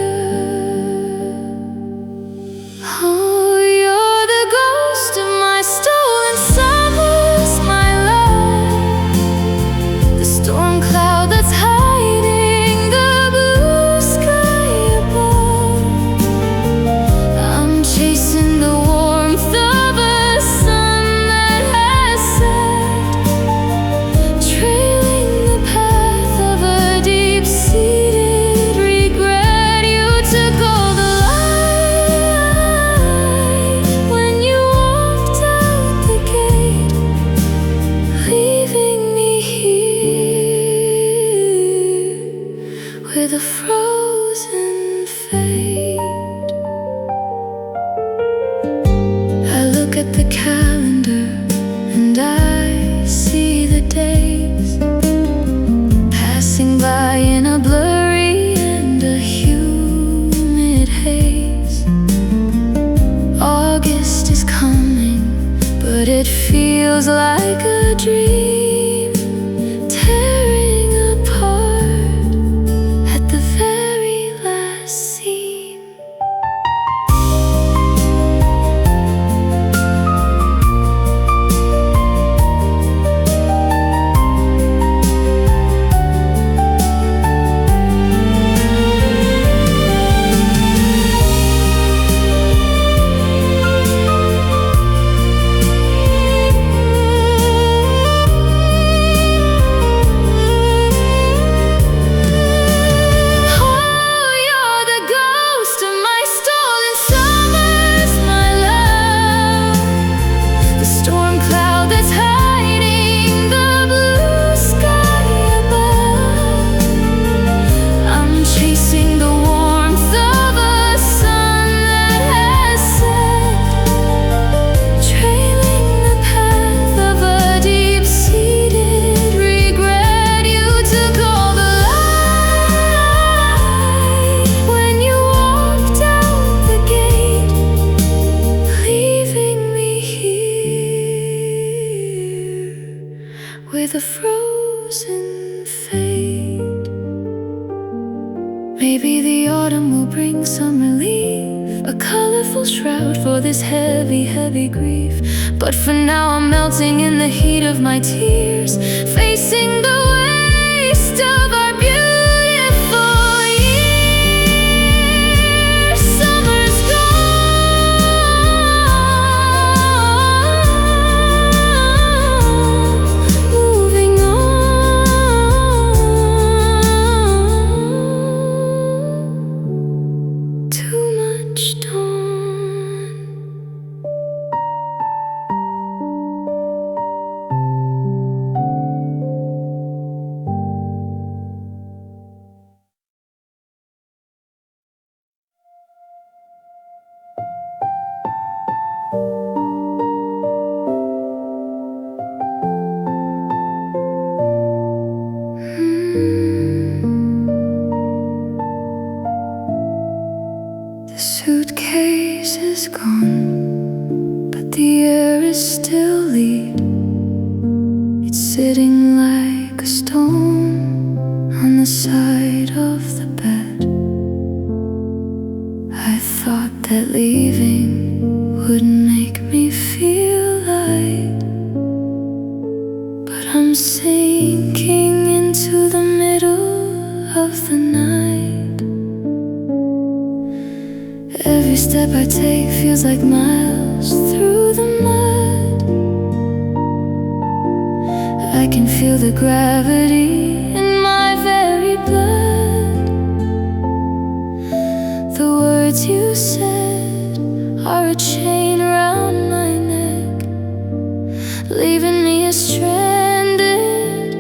Oh, you're the ghost of my stolen summers, my love. The storm cloud that's hiding the blue sky above. I'm chasing the warmth of a sun that has set, trailing the path of a deep-seated regret. You took all the light when you walked out the gate, leaving me here with a frozen fate. I look at the calendar and I see the days passing by in a blurry and a humid haze. August is coming, but it feels like a dream, tearing apart at the very last seam. With a frozen fate. Maybe the autumn will bring some relief, a colorful shroud for this heavy, heavy grief. But for now I'm melting in the heat of my tears, facing the waste of our beautiful years. Summer's gone, moving on. Too much dawn. The suitcase is gone, but the air is still lead. It's sitting like a stone on the side of the bed. I thought that leaving would make me feel light, but I'm sinking into the middle of the night. Every step I take feels like miles through the mud. I can feel the gravity in my very blood. The words you said are a chain around my neck, leaving me stranded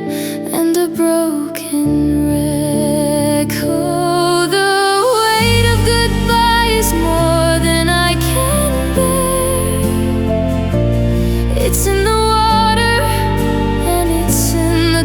and a broken wreck. Oh, the weight of goodbye is more than I can bear. It's in the water and it's in the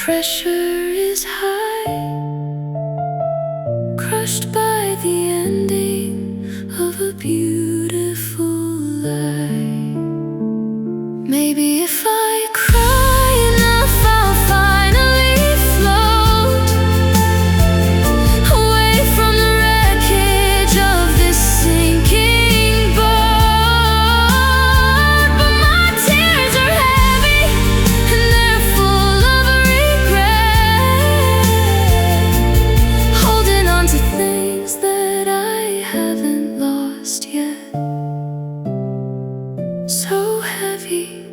pressure is high, crushed by the ending of a beautiful lie. Maybe if I cry enough, I'll finally float away from the wreckage of this sinking boat. But my tears are heavy and they're full of regret, holding on to things that I haven't lost yet. So heavy,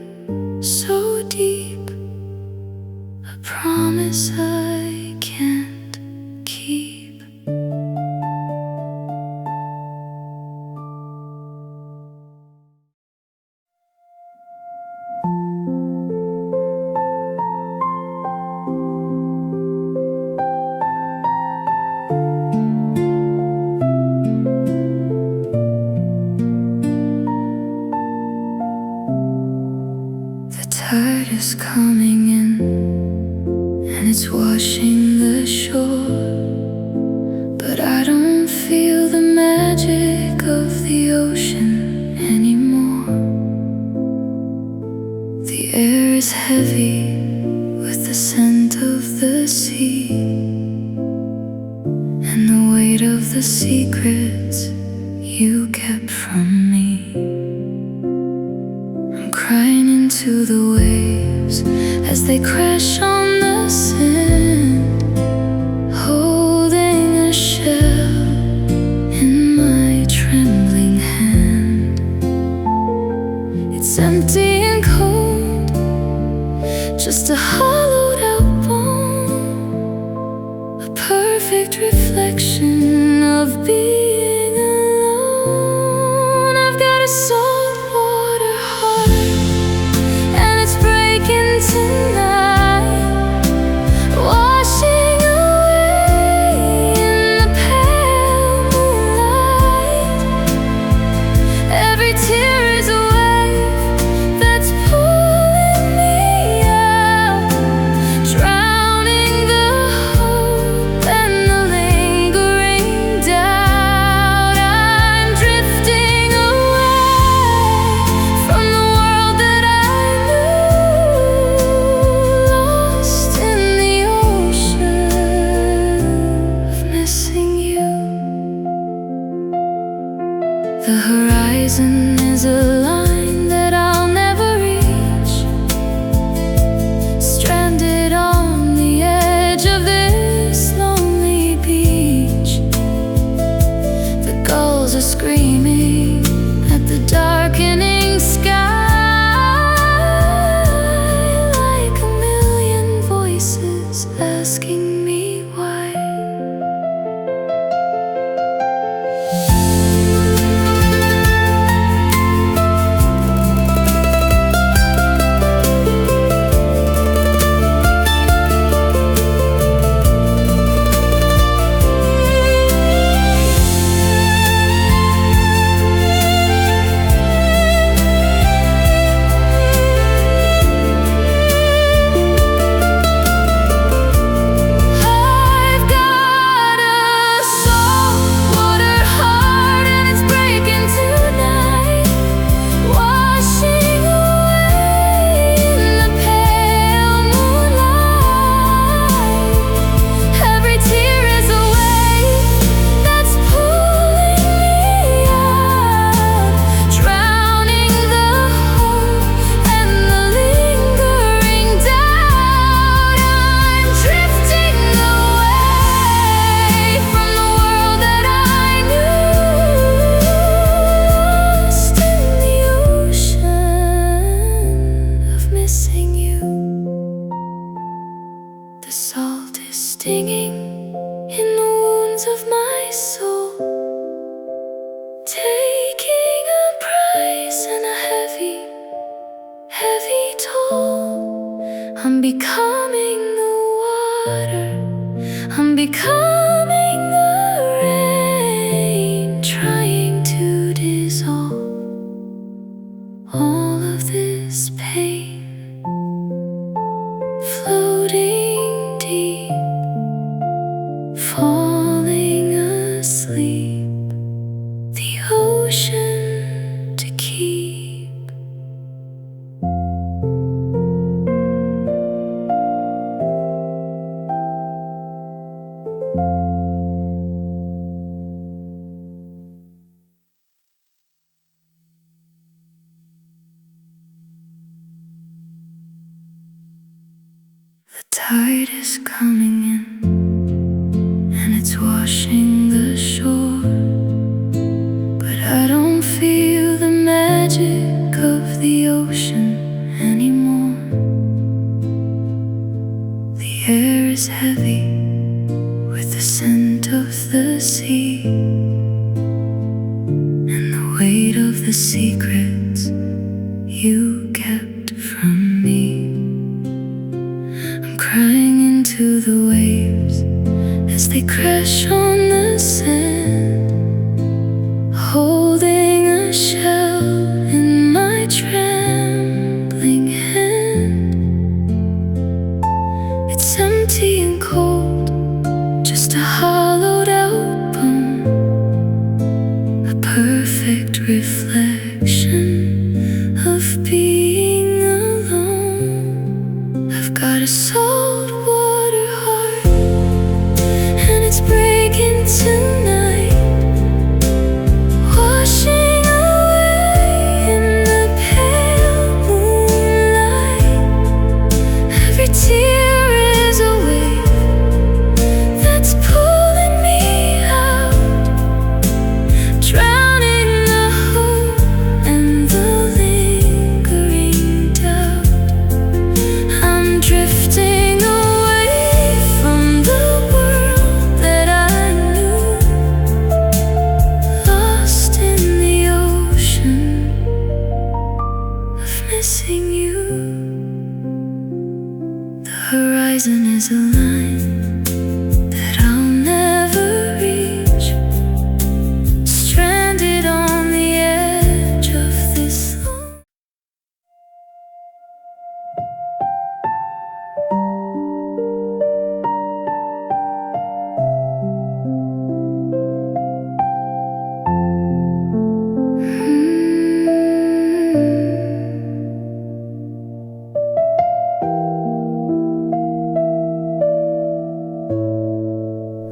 so deep, a promise I can't keep. The tide is coming in, and it's washing the shore, but I don't feel the magic of the ocean anymore. The air is heavy with the scent of the sea, and the weight of the secrets you kept from me. I'm crying into the waves as they crash on the sand, holding a shell in my trembling hand. It's empty and cold, just a hollowed out bone, a perfect reflection of being alone. I've got a saltwater heart, and it's breaking tonight, washing away in the pale moonlight. Every tear is a wave that's pulling me out, drowning the hope and the lingering doubt. I'm drifting away from the world that I knew, lost in the ocean of missing you. The horizon is a line that I'll never reach, stranded on the edge of this lonely beach. The gulls are screaming at the darkening sky, like a million voices asking me why. I've got a saltwater heart, and it's breaking tonight, washing away in the pale moonlight. Every tear is a wave that's pulling me out, drowning the hope and the lingering doubt. I'm drifting away from the world that I knew, lost in the ocean of missing you. The salt is stinging in the wounds of my soul, taking a price and a heavy, heavy toll. I'm becoming the water, I'm becoming the rain, trying to dissolve all of this pain, floating tide is coming in, and it's washing the shore, but I don't feel the magic of the ocean anymore. The air is heavy with the scent of the sea, and the weight of the secrets you kept from me. I'm crying into the waves as they crash on the sand, holding a shell in my trembling hand. It's empty and cold, just a hollowed out bone, a perfect reflection of being alone. I've got a saltwater heart, and it's breaking tonight, washing away in the pale moonlight. Every tear is a wave that's pulling me out, drowning the hope and the lingering doubt. I'm drifting away from the world that I knew, lost in the ocean of missing you. The horizon is a line that I'll never reach, stranded on the edge of this long.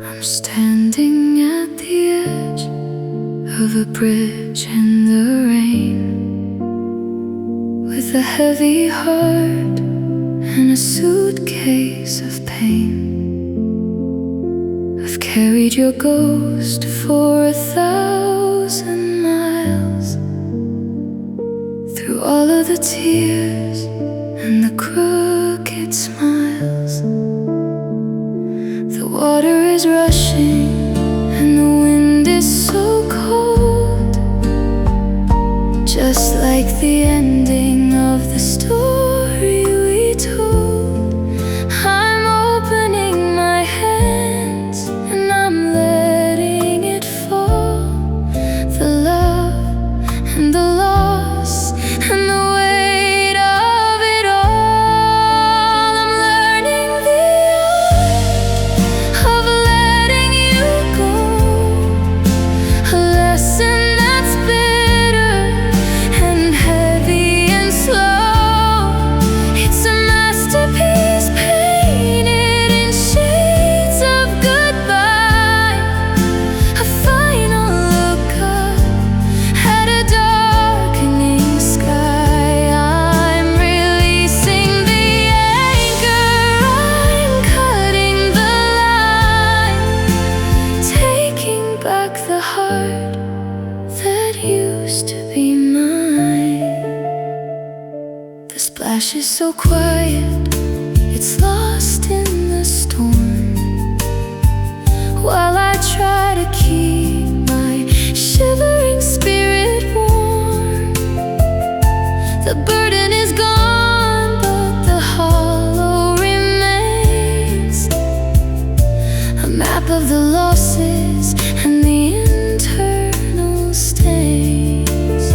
I'm standing at the edge of a bridge in the rain, with a heavy heart and a suitcase of pain. I've carried your ghost for 1,000 miles, through all of the tears and the crooked smiles. The water is rushing and the wind is so cold, just like the ending of the story we told. I'm opening my hands and I'm letting it fall, the love and the loss and the weight of it all. I'm learning the art of letting you go, a lesson that's bitter and heavy and slow. It's a masterpiece painted in shades of goodbye, a final look up at a darkening sky. I'm releasing the anchor, I'm cutting the line, taking back the heart that used to be mine. The splash is so quiet, it's lost in the storm, while I try to keep my shivering spirit warm. The burden is gone, but the hollow remains, a map of the losses and the internal stains.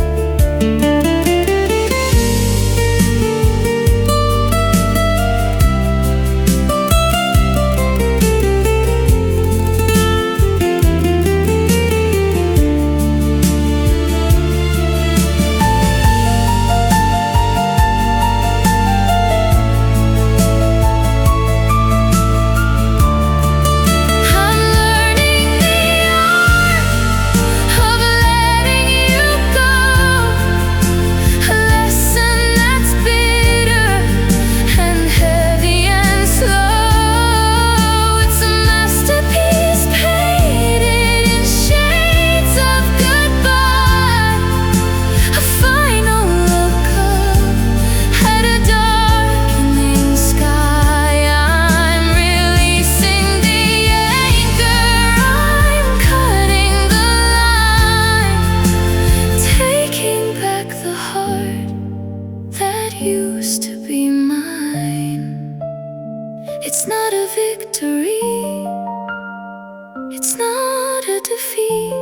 victory. It's not a defeat,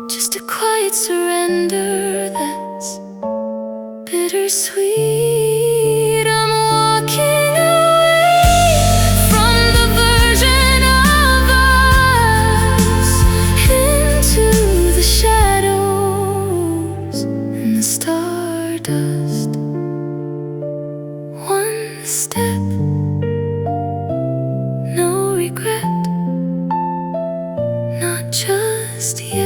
just a quiet surrender that's bittersweet. I'm walking away from the version of us into the shadows and the stardust. One step, no regret, not just yet.